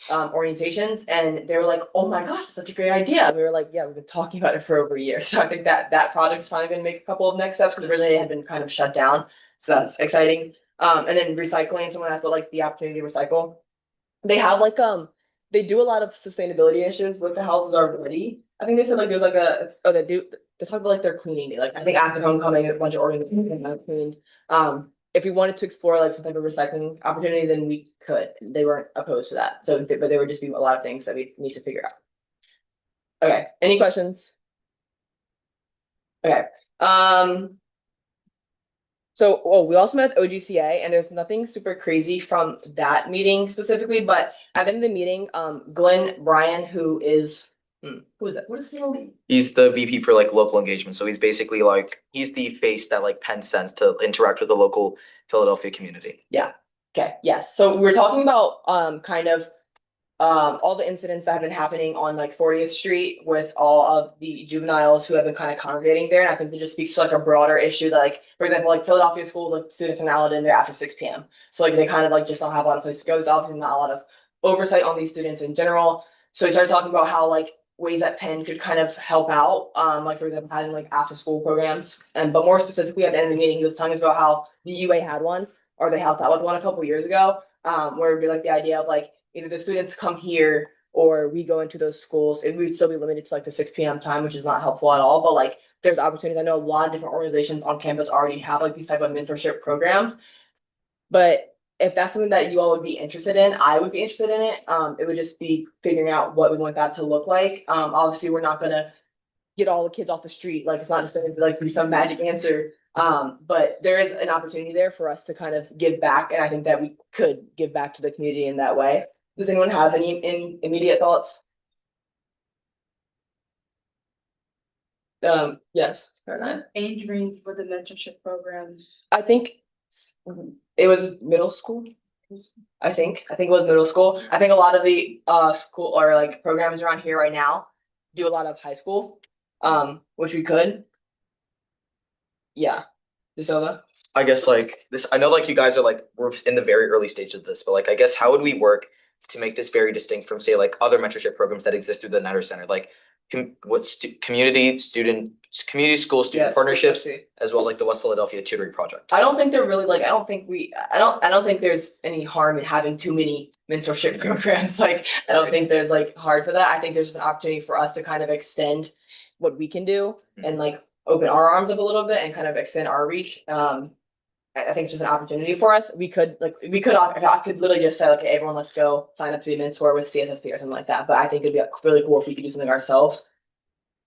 orientations, and they were like, oh my gosh, that's such a great idea. And we were like, yeah, we've been talking about it for over a year. So I think that project is finally gonna make a couple of next steps because originally it had been kind of shut down. So that's exciting. And then recycling, someone asked about like the opportunity to recycle. They have like they do a lot of sustainability issues with the houses already. I think they said like there's like they do they talk about like their cleaning day, like I think after homecoming, a bunch of organizations have cleaned. If we wanted to explore like some type of recycling opportunity, then we could, they weren't opposed to that, so, but there would just be a lot of things that we need to figure out. Okay, any questions? Okay, so, oh, we also met with OGCA and there's nothing super crazy from that meeting specifically, but at the end of the meeting, Glenn Bryan, who is, who is that? What is he? He's the VP for like local engagement, so he's basically like, he's the face that like Penn sends to interact with the local Philadelphia community. Yeah, okay, yes, so we were talking about, kind of, all the incidents that have been happening on like 40th Street with all of the juveniles who have been kind of congregating there, and I think that just speaks to like a broader issue that like, for example, like Philadelphia schools, like students are not allowed in there after 6 p.m. So like they kind of like just don't have a lot of places to go. There's obviously not a lot of oversight on these students in general. So we started talking about how like ways that Penn could kind of help out, like for example, having like after school programs. And but more specifically at the end of the meeting, he was telling us about how the UA had one, or they helped out with one a couple years ago, where it'd be like the idea of like either the students come here or we go into those schools. It would still be limited to like the 6 p.m. time, which is not helpful at all. But like there's opportunities. I know a lot of different organizations on campus already have like these type of mentorship programs. But if that's something that you all would be interested in, I would be interested in it. It would just be figuring out what we want that to look like. Obviously we're not gonna get all the kids off the street. Like it's not just gonna be like be some magic answer. But there is an opportunity there for us to kind of give back, and I think that we could give back to the community in that way. Does anyone have any immediate thoughts? Yes, Caroline. Age range for the mentorship programs. I think it was middle school. I think it was middle school. I think a lot of the school or like programs around here right now do a lot of high school, which we could. Yeah, DeSilva. I guess like this, I know like you guys are like, we're in the very early stage of this, but like, I guess how would we work to make this very distinct from say like other mentorship programs that exist through the Netter Center? Like community school student partnerships, as well as like the West Philadelphia Tutoring Project. I don't think they're really like, I don't think there's any harm in having too many mentorship programs. Like, I don't think there's like hard for that. I think there's just an opportunity for us to kind of extend what we can do and like open our arms up a little bit and kind of extend our reach. I think it's just an opportunity for us. I could literally just say, okay, everyone, let's go sign up to be a mentor with CSSP or something like that. But I think it'd be really cool if we could do something ourselves.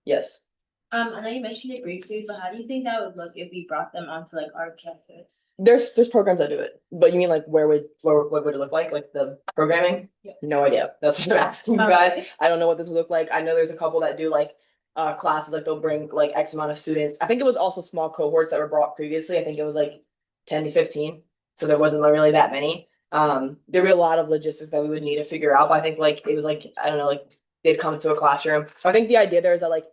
Yes. I know you mentioned it briefly, but how do you think that would look if we brought them onto like our campus? There's programs that do it, but you mean like what would it look like? Like the programming? Yeah. No idea. That's what I'm asking you guys. I don't know what this would look like. I know there's a couple that do like classes, like they'll bring like X amount of students. I think it was also small cohorts that were brought previously. I think it was like 10 to 15. So there wasn't really that many. There were a lot of logistics that we would need to figure out, but I think like it was like, I don't know, like they'd come to a classroom. So I think the idea there is that like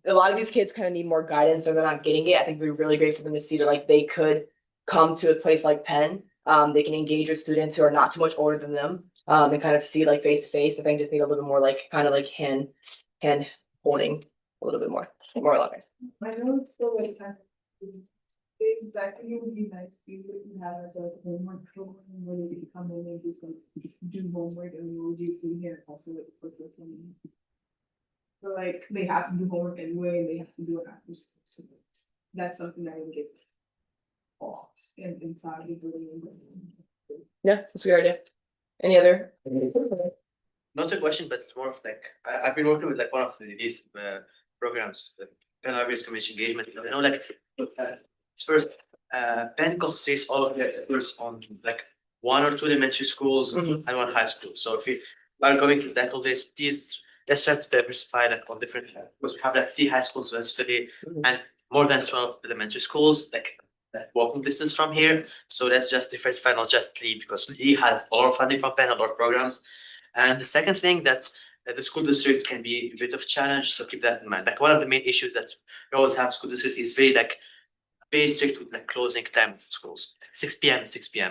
a lot of these kids kind of need more guidance or they're not getting it. I think it'd be really great for them to see that like they could come to a place like Penn. They can engage with students who are not too much older than them, and kind of see like face to face. I think just need a little more like kind of like hand holding a little bit more loving. I know it's still very kind of exactly would be nice if you have a sort of homework program where you can come in and do homework and we will do food here also with this one. So like they have to do homework anyway and they have to do it after school. So that's something that I would get off and inside the building. Yeah, that's a good idea. Any other? Not a question, but more of like, I've been working with like one of these programs, Penn Arborist Community Engagement. I know like, first, Penn concentrates all of their efforts on like 1 or 2 elementary schools and 1 high school. So if we are going to tackle this, please let's try to diversify like on different, because we have like 3 high schools in Philly and more than 12 elementary schools, like walking distance from here. So let's just diversify, not just Lee, because Lee has a lot of funding from Penn, a lot of programs. And the second thing that the school district can be a bit of a challenge, so keep that in mind. Like one of the main issues that we always have school district is very strict with like closing time of schools, 6 p.m.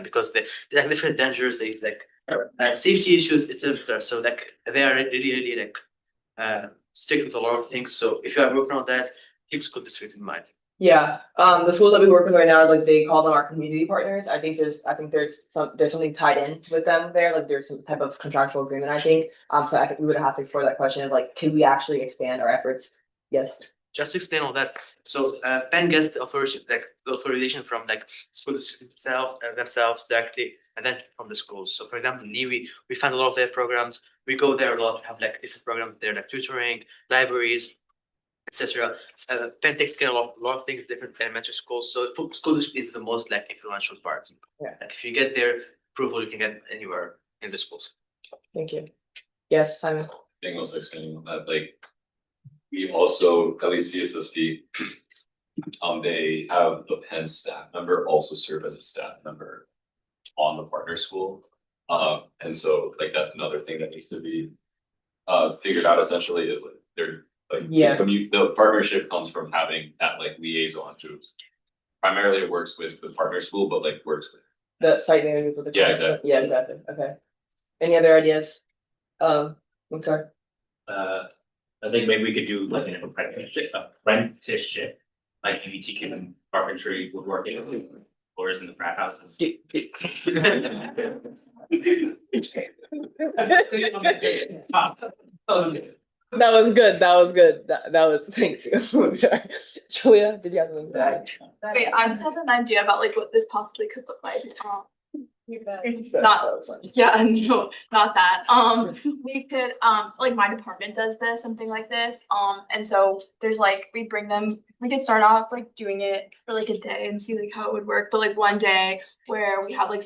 because they like different dangers, there's like safety issues, etc. So like they are really like strict with a lot of things. So if you are working on that, keep school district in mind. Yeah, the schools that we work with right now, like they call them our community partners. I think there's something tied in with them there. Like there's some type of contractual agreement, I think. So I think we would have to explore that question of like, could we actually expand our efforts? Yes. just to explain all that, so Penn gets the authorization from like school districts themselves directly, and then from the schools. So for example, NIWI, we fund a lot of their programs. We go there a lot, have like different programs there, like tutoring, libraries, etc. Penn takes care of a lot of things, different elementary schools. So school district is the most like influential part. Yeah. Like if you get their approval, you can get anywhere in the schools. Thank you. Yes, Simon. Thing also expanding on that, like, we also, at least CSSP, they have a Penn staff member also serve as a staff member on the partner school. And so like that's another thing that needs to be figured out essentially is like they're like the partnership comes from having that like liaison to primarily it works with the partner school, but like works with the site managers with the. Yeah, exactly. Yeah, exactly. Okay. Any other ideas? I'm sorry. I think maybe we could do like an apprenticeship, like UBT and carpentry woodworking, floors in the frat houses. That was good. That was good. That was thank you. Sorry. Julia, did you have something to add? Wait, I just have an idea about like what this possibly could look like. Not no, not that. We could like my department does this, something like this. And so there's like we could start off like doing it for like a day and see like how it would work. But like one day where we have like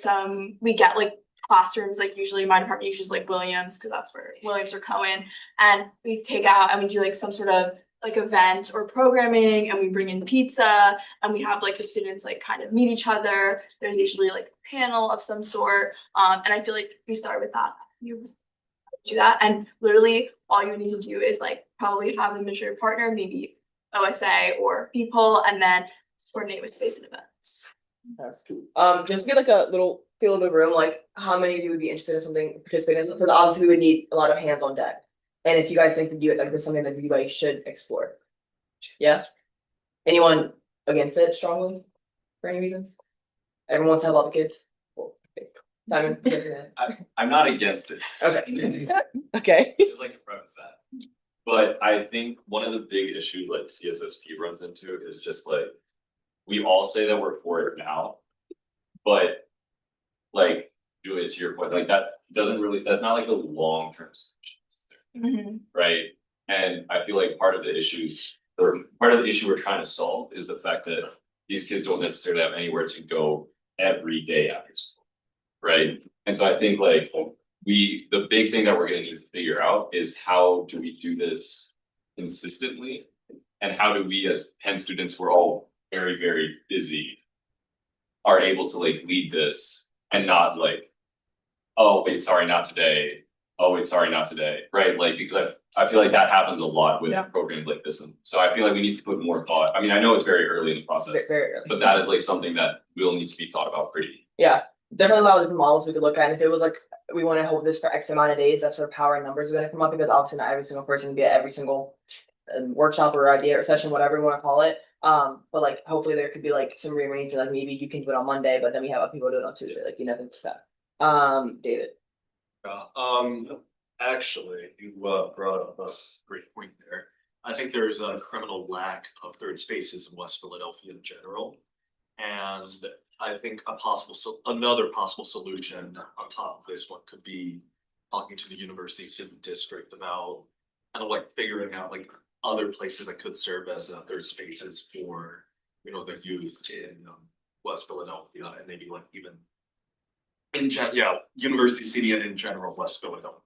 we get like classrooms, like usually my department uses like Williams because that's where Williams or Cohen, and we take out and we do like some sort of like event or programming, and we bring in pizza and we have like the students like kind of meet each other. There's usually like a panel of some sort, and I feel like we start with that. You do that, and literally all you need to do is like probably have an administrative partner, maybe OSA or people, and then coordinate with space and events. That's cool. Just get like a little feel of the room, like how many of you would be interested in something participating in? Because obviously we would need a lot of hands on deck. And if you guys think that this is something that you guys should explore. Yeah? Anyone against it strongly for any reasons? Everyone wants to have all the kids? Cool. Okay. Simon? I'm not against it. Okay. Okay. I just like to preface that. But I think one of the big issues like CSSP runs into is just like, we all say that we're for it now, but like Julia, to your point, like that doesn't really, that's not like a long-term solution, right? And I feel like part of the issue we're trying to solve is the fact that these kids don't necessarily have anywhere to go every day after school, right? And so I think like the big thing that we're gonna need to figure out is how do we do this consistently? And how do we as Penn students, we're all very, very busy, are able to like lead this and not like, oh, wait, sorry, not today. Oh, wait, sorry, not today, right? Like, because I feel like that happens a lot with programs like this. And so I feel like we need to put more thought. I mean, I know it's very early in the process, Very early. but that is like something that will need to be thought about pretty. Yeah, definitely a lot of different models we could look at. And if it was like, we want to hold this for X amount of days, that's where power and numbers are going to come up, because obviously not every single person can be at every single workshop or idea or session, whatever you want to call it. But like hopefully there could be like some rearrangement, like maybe you can do it on Monday, but then we have other people do it on Tuesday, like things like that. David. Actually, you brought up a great point there. I think there's a criminal lack of third spaces in West Philadelphia in general. And I think another possible solution on top of this one could be talking to the University City District about kind of like figuring out like other places that could serve as third spaces for, the youth in West Philadelphia, and maybe like even University City and in general West Philadelphia.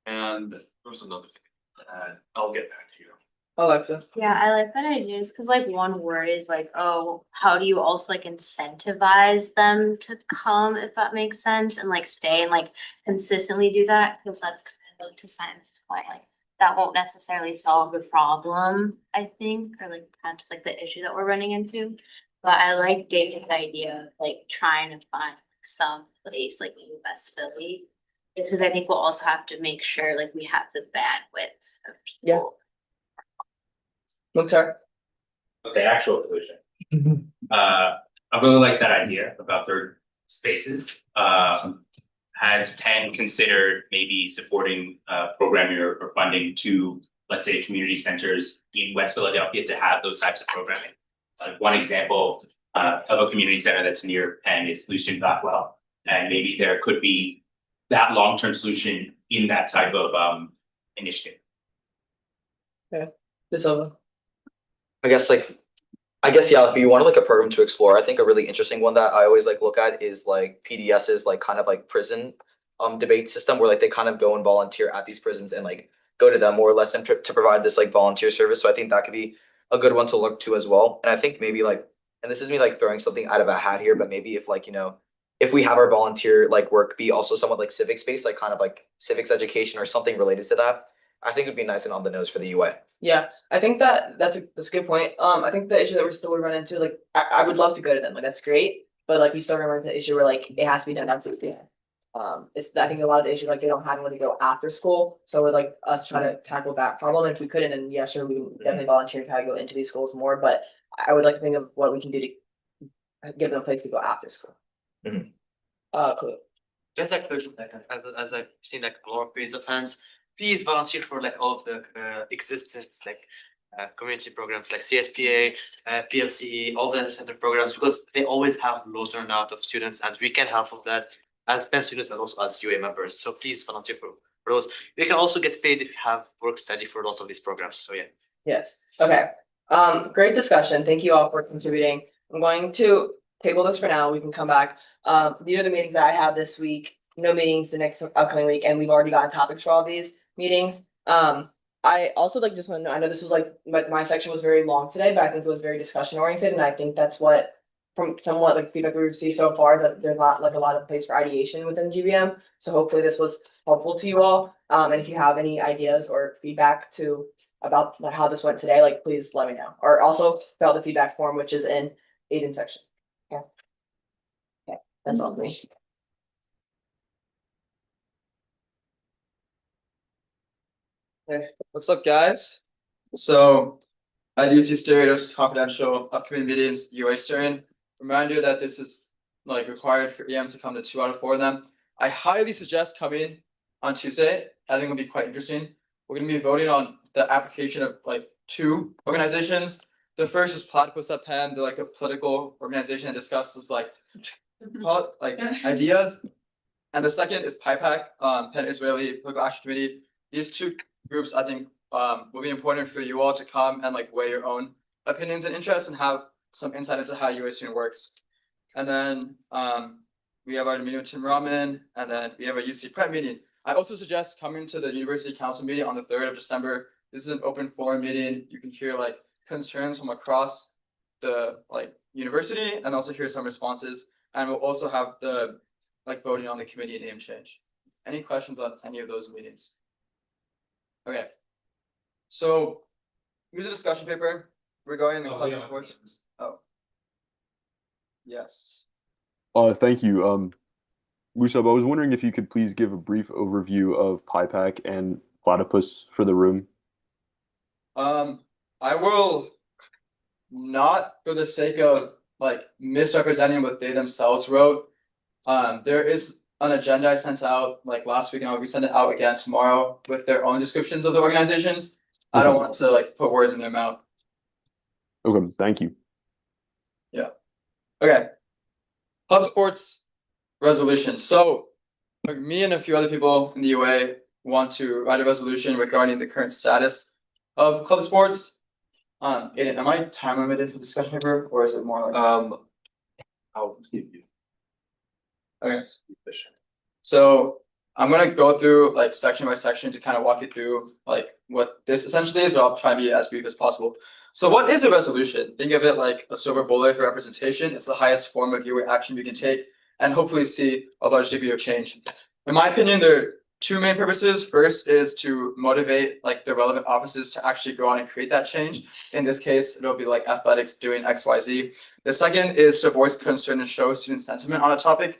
And there was another thing that I'll get back to you. Alexa. Yeah, I like that idea, just because like one worry is like, oh, how do you also like incentivize them to come, if that makes sense, and like stay and like consistently do that, because that's kind of to Simon's point, like that won't necessarily solve the problem, I think, or like kind of just like the issue that we're running into. But I like David's idea of like trying to find some place like in West Philly. It's because I think we'll also have to make sure like we have the bandwidth of people. Sorry. Okay, actual solution. I really like that idea about third spaces. Has Penn considered maybe supporting programming or funding to let's say, community centers in West Philadelphia to have those types of programming. Like one example of a community center that's near Penn is Lucian Blackwell. And maybe there could be that long-term solution in that type of initiative. Yeah, this over. I guess yeah, if you wanted like a program to explore, I think a really interesting one that I always like look at is like PDS's like kind of like prison debate system where like they kind of go and volunteer at these prisons and like go to them more or less and to provide this like volunteer service. So I think that could be a good one to look to as well. And I think maybe like, and this is me like throwing something out of a hat here, but maybe if like, you know, if we have our volunteer like work be also somewhat like civics based, like kind of like civics education or something related to that, I think it'd be nice and on the nose for the UA. Yeah, I think that's a good point. I think the issue that we're still would run into, like, I would love to go to them, like that's great, but like we still run into the issue where like it has to be done at 6 p.m. It's I think a lot of the issues like they don't have anyone to go after school, so we're like us trying to tackle that problem. And if we couldn't, then yeah, sure, we would definitely volunteer to try to go into these schools more. But I would like to think of what we can do to give them a place to go after school. Cool. Just like as I've seen like a lot of pays of hands, please volunteer for like all of the existence like community programs like CSPA, PLCE, all the center programs, because they always have low turnout of students and we can help with that as Penn students and also as UA members. So please volunteer for those. You can also get paid if you have work study for lots of these programs. So yeah. Yes. Okay. Great discussion. Thank you all for contributing. I'm going to table this for now. We can come back. These are the meetings that I have this week. No meetings the next upcoming week, and we've already gotten topics for all these meetings. I also like just want to know, I know this was like my section was very long today, but I think it was very discussion oriented, and I think that's what from somewhat like feedback we received so far is that there's not like a lot of place for ideation within GBM. So hopefully this was helpful to you all. And if you have any ideas or feedback to about like, how this went today, like please let me know. Or also fill out the feedback form, which is in Aiden's section. Yeah. Okay, that's all for me. Hey, what's up, guys? So at UC Stereo Confidential upcoming meetings, UA Stereo. Reminder that this is like required for EMs to come to 2 out of 4 of them. I highly suggest coming on Tuesday. I think it'll be quite interesting. We're gonna be voting on the application of like 2 organizations. The first is Platypus at Penn. They're like a political organization that discusses like ideas. And the second is PIPAC, Penn Israeli Political Action Committee. These 2 groups I think will be important for you all to come and like weigh your own opinions and interests and have some insight into how UA student works. And then we have our meeting with Tim Rahman, and then we have a UC Prep meeting. I also suggest coming to the University Council meeting on the 3rd of December. This is an open forum meeting. You can hear like concerns from across the like university and also hear some responses. And we'll also have the like voting on the committee name change. Any questions on any of those meetings? Okay. So here's a discussion paper regarding the club sports. Oh. Yes. Thank you. Musab, I was wondering if you could please give a brief overview of PIPAC and Platypus for the room. I will not for the sake of like misrepresenting what they themselves wrote. There is an agenda I sent out like last week, and I'll resend it out again tomorrow with their own descriptions of the organizations. I don't want to like put words in their mouth. Okay, thank you. Yeah. Okay. Club sports resolution. So like, me and a few other people in the UA want to write a resolution regarding the current status of club sports. Aiden, am I time limited for discussion paper, or is it more like I'll give you. okay. So I'm gonna go through like section by section to kind of walk you through like what this essentially is, but I'll try and be as brief as possible. So what is a resolution? Think of it like a silver bullet for representation. It's the highest form of UA action you can take and hopefully see a large degree of change. In my opinion, there are 2 main purposes. First is to motivate like the relevant offices to actually go out and create that change. In this case, it'll be like athletics doing XYZ. The second is to voice concern and show student sentiment on a topic.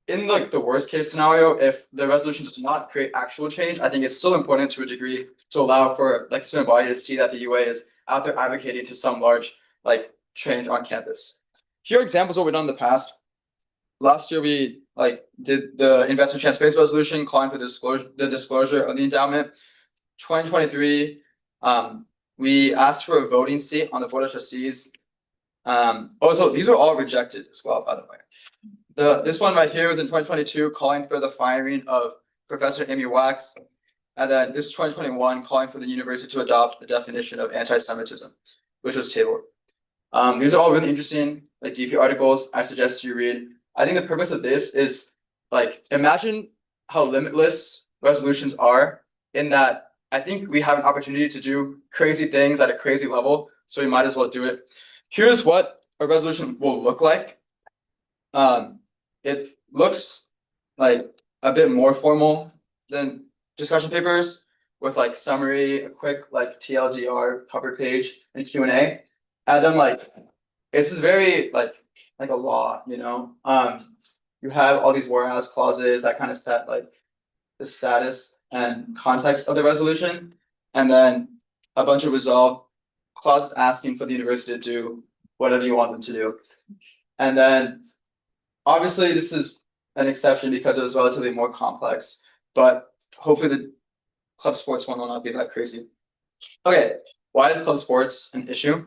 In like the worst case scenario, if the resolution does not create actual change, I think it's still important to a degree to allow for like the student body to see that the UA is out there advocating to some large like change on campus. Here are examples of what we've done in the past. Last year we like did the investment transparency resolution calling for the disclosure of the endowment. 2023, We asked for a voting seat on the Board of Trustees. Also, these were all rejected as well, by the way. This one right here was in 2022, calling for the firing of Professor Amy Wax. And then this is 2021, calling for the university to adopt a definition of anti-Semitism, which was tabled. These are all really interesting, like DP articles I suggest you read. I think the purpose of this is like, imagine how limitless resolutions are, in that I think we have an opportunity to do crazy things at a crazy level, so we might as well do it. Here's what a resolution will look like. It looks like a bit more formal than discussion papers, with like summary, a quick like TLDR cover page and Q&A. And then like, this is very like a law, you know? You have all these whereas clauses that kind of set like the status and context of the resolution. And then a bunch of resolve clauses asking for the university to do whatever you want them to do. And then obviously this is an exception because it was relatively more complex, but hopefully the club sports one will not be that crazy. Okay, why is club sports an issue?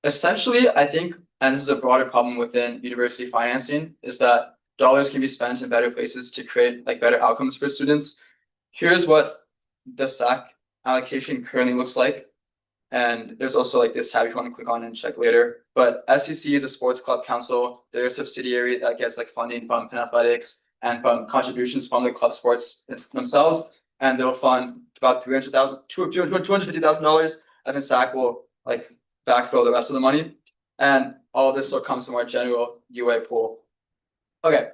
Essentially, I think, and this is a broader problem within university financing, is that dollars can be spent in better places to create like better outcomes for students. Here's what the SAC allocation currently looks like. And there's also like this tab if you want to click on and check later. But SEC is a sports club council. They're a subsidiary that gets like funding from Penn Athletics and from contributions from the club sports themselves. And they'll fund about $250,000, and then SAC will like backfill the rest of the money. And all this will come from our general UA pool. Okay,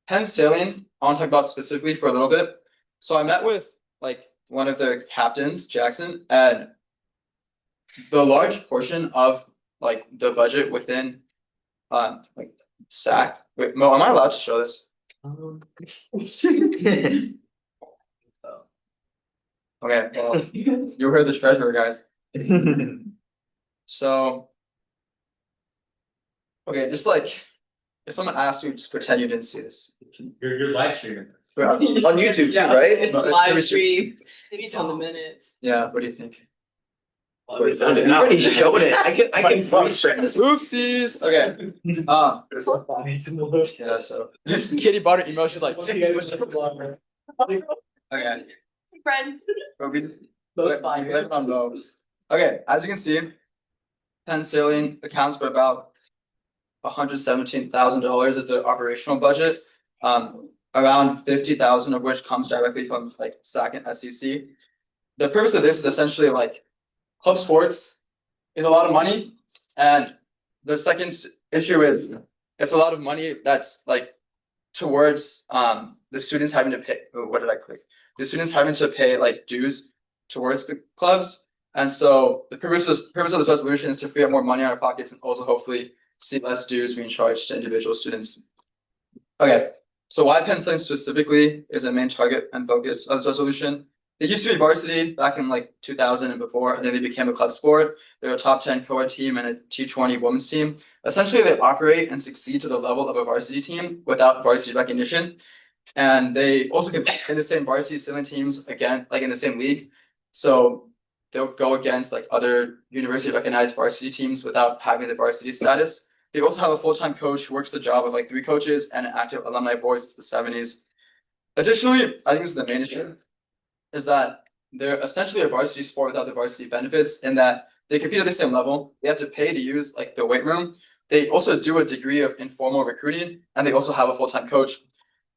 Penn Sailing, I want to talk about specifically for a little bit. So I met with like one of their captains, Jackson, and the large portion of like the budget within like SAC. Wait, Mo, am I allowed to show this? Okay, well, you heard the treasurer, guys. So, okay, just like if someone asks you, just pretend you didn't see this. You're live streaming. On YouTube too, right? Live stream, maybe it's on the minutes. Yeah, what do you think? You already showed it. I can this. Oopsies. Okay. Yeah. So Kitty bought her email. She's like, okay. Friends. But we let it on low. Okay, as you can see, Penn Sailing accounts for about $117,000 is the operational budget. Around 50,000 of which comes directly from like SAC and SEC. The purpose of this is essentially like club sports is a lot of money, and the second issue is it's a lot of money that's like towards the students having to pay. What did I click? The students having to pay like dues towards the clubs, and so the purpose of this resolution is to free up more money in our pockets and also hopefully see less dues being charged to individual students. Okay, so why Penn State specifically is a main target and focus of this resolution. They used to be varsity back in like 2000 and before, and then they became a club sport. They're a top 10 co-ed team and a T20 women's team. Essentially, they operate and succeed to the level of a varsity team without varsity recognition. And they also compete in the same varsity sailing teams, again, like in the same league. So they'll go against like other university recognized varsity teams without having the varsity status. They also have a full-time coach who works the job of like 3 coaches and an active alumni board since the 70s. Additionally, I think this is the main issue, is that they're essentially a varsity sport without the varsity benefits, in that they compete at the same level. They have to pay to use like the weight room. They also do a degree of informal recruiting, and they also have a full-time coach.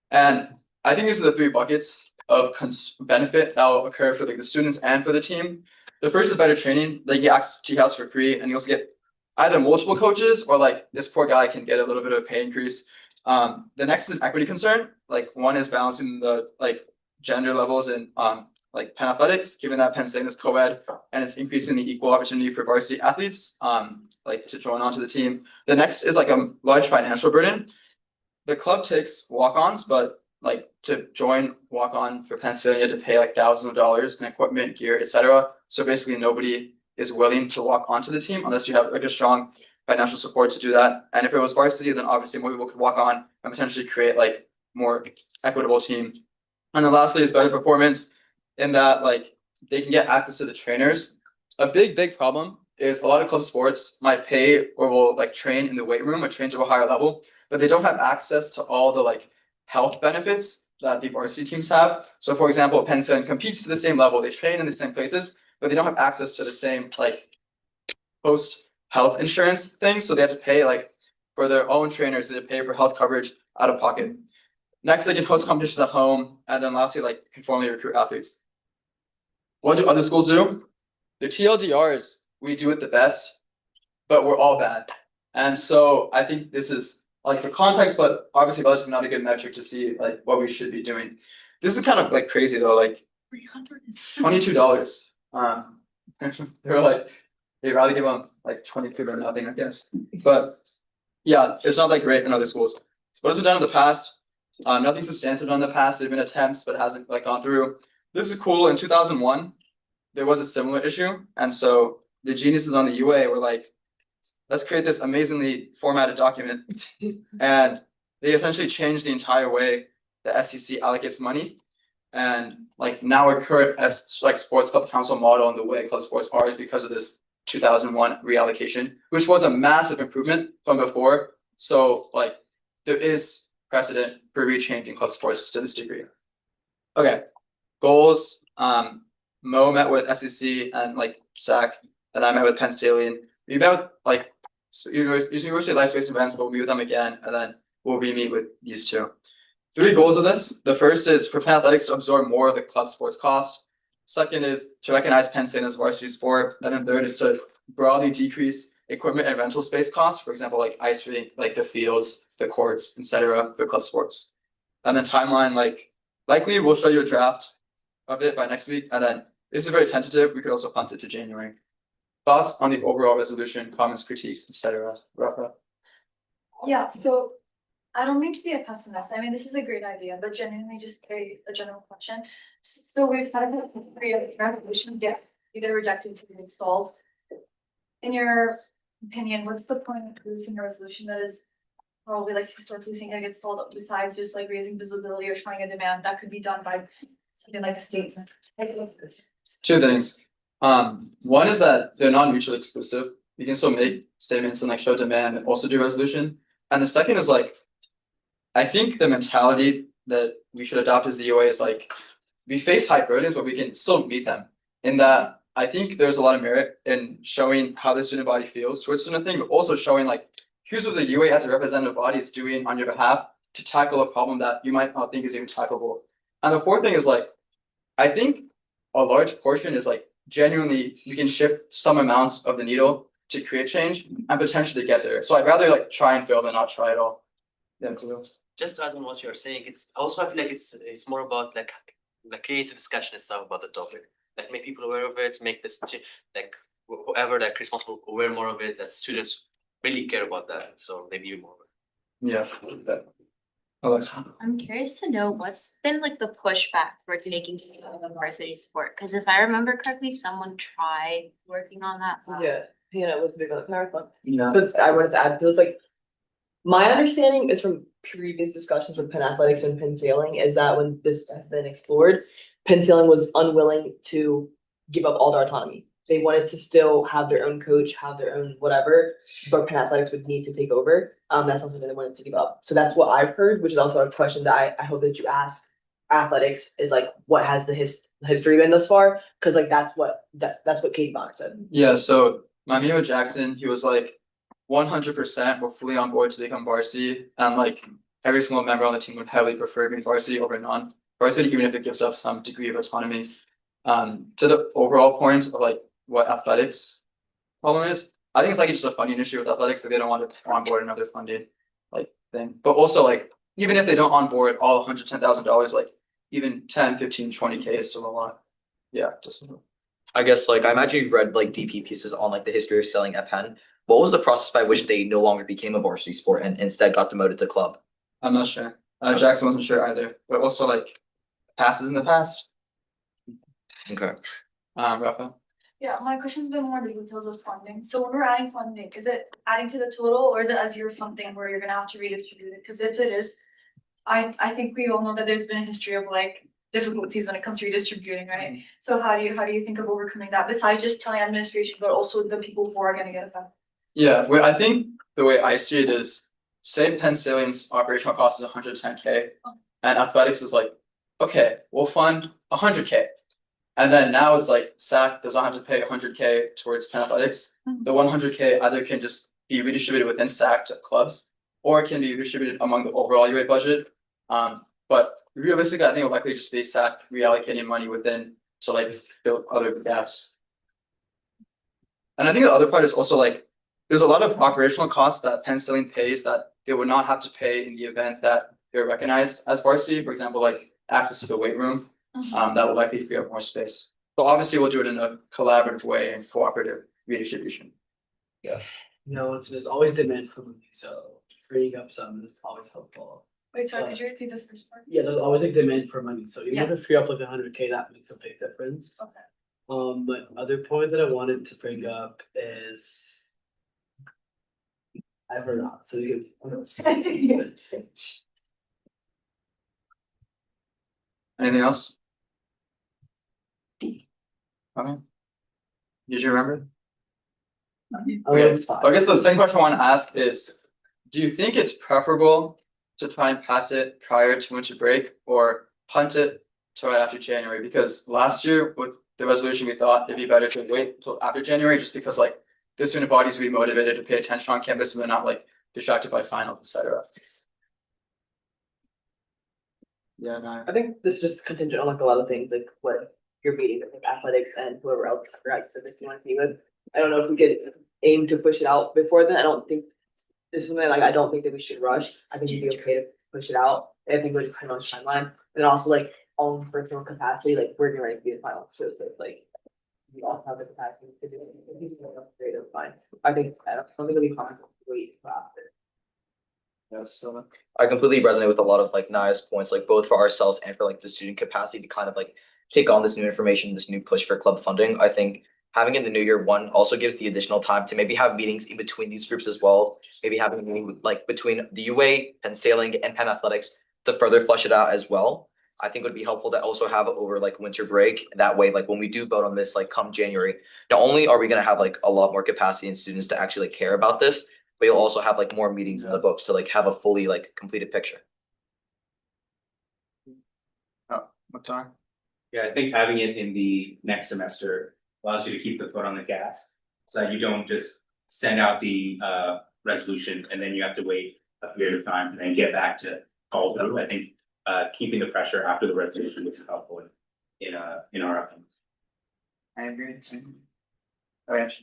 And I think these are the 3 buckets of benefit that will occur for like the students and for the team. The first is better training. They get access to T-House for free, and you also get either multiple coaches or like this poor guy can get a little bit of a pay increase. The next is an equity concern. Like one is balancing the like gender levels in like Penn Athletics, given that Penn State is co-ed, and it's increasing the equal opportunity for varsity athletes like to join onto the team. The next is like a large financial burden. The club takes walk-ons, but like to join walk-on for Penn State, you have to pay like thousands of dollars in equipment, gear, etc. So basically nobody is willing to walk onto the team unless you have like a strong financial support to do that. And if it was varsity, then obviously more people could walk on and potentially create like more equitable team. And then lastly is better performance, in that like they can get access to the trainers. A big problem is a lot of club sports might pay or will like train in the weight room or train to a higher level, but they don't have access to all the like health benefits that the varsity teams have. So for example, Penn State competes to the same level, they train in the same places, but they don't have access to the same like post health insurance things. So they have to pay like for their own trainers, they have to pay for health coverage out of pocket. Next, they can host competitions at home, and then lastly, like conformally recruit athletes. What do other schools do? The TLDRs, we do it the best, but we're all bad. And so I think this is like for context, but obviously that's not a good metric to see like what we should be doing. This is kind of like crazy though, like $22. They're like, they'd rather give them like 22 or nothing, I guess. But yeah, it's not like great in other schools. What has been done in the past? Nothing substantive done in the past. There've been attempts, but it hasn't like gone through. This is cool. In 2001, there was a similar issue, and so the geniuses on the UA were like, let's create this amazingly formatted document. And they essentially changed the entire way the SEC allocates money. And like now our current like sports club council model and the way club sports are is because of this 2001 reallocation, which was a massive improvement from before. So like there is precedent for rechanging club sports to this degree. Okay, goals. Mo met with SEC and like SAC, and I met with Penn State. We met with like University of Life Space Events, but we'll meet with them again, and then we'll re-meet with these two. 3 goals of this. The first is for Penn Athletics to absorb more of the club sports cost. Second is to recognize Penn State as varsity sport, and then third is to broadly decrease equipment and rental space costs. For example, like ice rink, like the fields, the courts, etc. for club sports. And then timeline, like likely we'll show you a draft of it by next week, and then this is very tentative. We could also punt it to January. Thoughts on the overall resolution, comments, critiques, etc. Rafa? Yeah, so I don't mean to be a pessimist. I mean, this is a great idea, but genuinely just a general question. So we've had a history of resolution get either rejected to be installed. In your opinion, what's the point of producing a resolution that is probably like historically seen gonna get installed besides just like raising visibility or showing a demand that could be done by something like a state? 2 things. One is that they're not mutually exclusive. You can still make statements and like show demand and also do resolution. And the second is like, I think the mentality that we should adopt as the UA is like, we face high burdens, but we can still meet them. In that, I think there's a lot of merit in showing how the student body feels towards student thing, but also showing like, here's what the UA as a representative body is doing on your behalf to tackle a problem that you might not think is even tackleable. And the 4th thing is like, I think a large portion is like genuinely we can shift some amounts of the needle to create change and potentially get there. So I'd rather like try and fail than not try at all. Yeah, just to add on what you're saying, it's also I feel like it's more about like the creative discussion itself about the topic. Like make people aware of it, make this like whoever like responsible aware more of it, that students really care about that. So maybe more. Yeah. Alexa. I'm curious to know what's been like the pushback towards making skiing a varsity sport, because if I remember correctly, someone tried working on that. Yeah, Hannah was big on the marathon. Yeah. Because I wanted to add, feels like my understanding is from previous discussions with Penn Athletics and Penn Sailing is that when this has been explored, Penn Sailing was unwilling to give up all their autonomy. They wanted to still have their own coach, have their own whatever, but Penn Athletics would need to take over. That's something that they wanted to give up. So that's what I've heard, which is also a question that I hope that you ask athletics is like, what has the history been thus far? Because like that's what Katie Bonner said. Yeah, so my meeting with Jackson, he was like 100% we're fully on board to become varsity, and like every single member on the team would heavily prefer being varsity over non-varsity, even if it gives up some degree of autonomy. To the overall points of like what athletics problem is, I think it's like it's just a funding issue with athletics that they don't want to onboard another funding like thing. But also like even if they don't onboard all $110,000, like even 10, 15, 20K is still a lot. Yeah, just I guess like I imagine you've read like DP pieces on like the history of selling at Penn. What was the process by which they no longer became a varsity sport and instead got demoted to club? I'm not sure. Jackson wasn't sure either, but also like passes in the past. Okay. Rafa. Yeah, my question's been more the details of funding. So when we're adding funding, is it adding to the total or is it as you're something where you're gonna have to redistribute it? Because if it is, I think we all know that there's been a history of like difficulties when it comes to redistributing, right? So how do you think of overcoming that besides just telling administration, but also the people who are gonna get affected? Yeah, well, I think the way I see it is, say Penn Salient's operational cost is 110K. And athletics is like, okay, we'll fund 100K. And then now it's like SAC doesn't have to pay 100K towards Penn athletics. The 100K either can just be redistributed within SAC to clubs, or it can be distributed among the overall UA budget. But realistically, I think it'll likely just be SAC reallocating money within to like fill other gaps. And I think the other part is also like, there's a lot of operational costs that Penn Salient pays that they would not have to pay in the event that they're recognized as varsity. For example, like access to the weight room, that would likely free up more space. So obviously we'll do it in a collaborative way and cooperative redistribution. Yeah. No, there's always demand for money, so freeing up some is always helpful. Wait, sorry, could you repeat the first part? Yeah, there's always a demand for money, so even Yeah. if you free up like 100K, that makes a big difference. Okay. But other point that I wanted to bring up is. I forgot, so you can. Anything else? Okay. Did you remember? Okay, I guess the second question I want to ask is, do you think it's preferable to try and pass it prior to winter break or punt it to right after January? Because last year with the resolution, we thought it'd be better to wait until after January, just because like the student bodies would be motivated to pay attention on campus and they're not like distracted by finals, etc. Yeah, no. I think this is just contingent on like a lot of things, like what you're meeting with like athletics and whoever else that you want to be with. I don't know if we could aim to push it out before then. I don't think this is something like I don't think that we should rush. I think it'd be okay to push it out. I think we'll depend on timeline. And also like on personal capacity, like we're getting ready to be the final. So it's like we also have the capacity to do it. Fine. I don't think it'll be hard to wait for after. Yeah, so I completely resonate with a lot of like Naya's points, like both for ourselves and for like the student capacity to kind of like take on this new information, this new push for club funding. I think having it in the new year one also gives the additional time to maybe have meetings in between these groups as well. Maybe having a meeting like between the UA, Penn Sailing, and Penn Athletics to further flesh it out as well. I think would be helpful to also have it over like winter break. That way, like when we do vote on this, like come January, not only are we gonna have like a lot more capacity and students to actually like, care about this, but you'll also have like more meetings in the books to like have a fully like completed picture. Oh, Mukhtar? Yeah, I think having it in the next semester allows you to keep the foot on the gas. So that you don't just send out the resolution and then you have to wait a period of time to then get back to call through. I think keeping the pressure after the resolution is helpful in our opinion. I agree. Okay.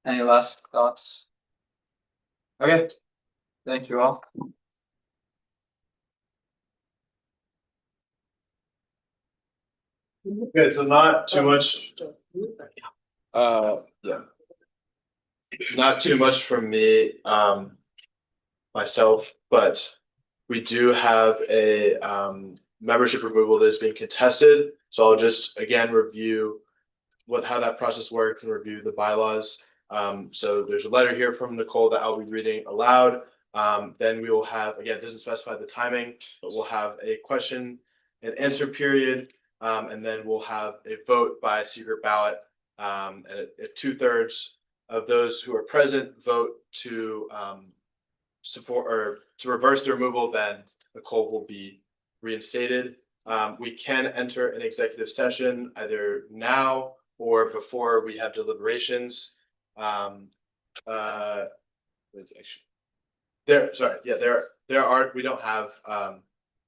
Any last thoughts? Okay, thank you all. Okay, so not too much. Yeah. Not too much from me, myself, but we do have a membership removal that is being contested. So I'll just again review how that process works and review the bylaws. So there's a letter here from Nicole that I'll be reading aloud. Then we will have, again, it doesn't specify the timing, but we'll have a question and answer period. And then we'll have a vote by secret ballot. And if 2/3 of those who are present vote to support or to reverse the removal, then Nicole will be reinstated. We can enter an executive session either now or before we have deliberations. We don't have,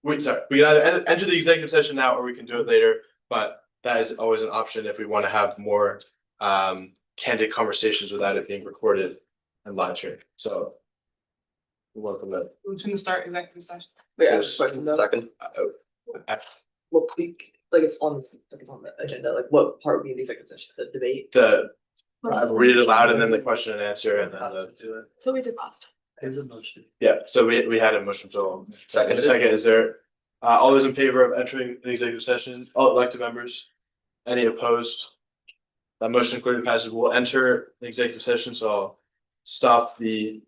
we can either enter the executive session now or we can do it later, but that is always an option if we want to have more candid conversations without it being recorded and live streamed. So you're welcome to. Motion to start executive session. Wait, I have a question though. Second. What like it's on the agenda, like what part would be the executive session, the debate? I'll read it aloud and then the question and answer and then the. So we did last time. There's a motion. Yeah, so we had a motion to Second. is there all those in favor of entering the executive session, all elected members? Any opposed? That motion clearly passes. We'll enter the executive session, so I'll stop the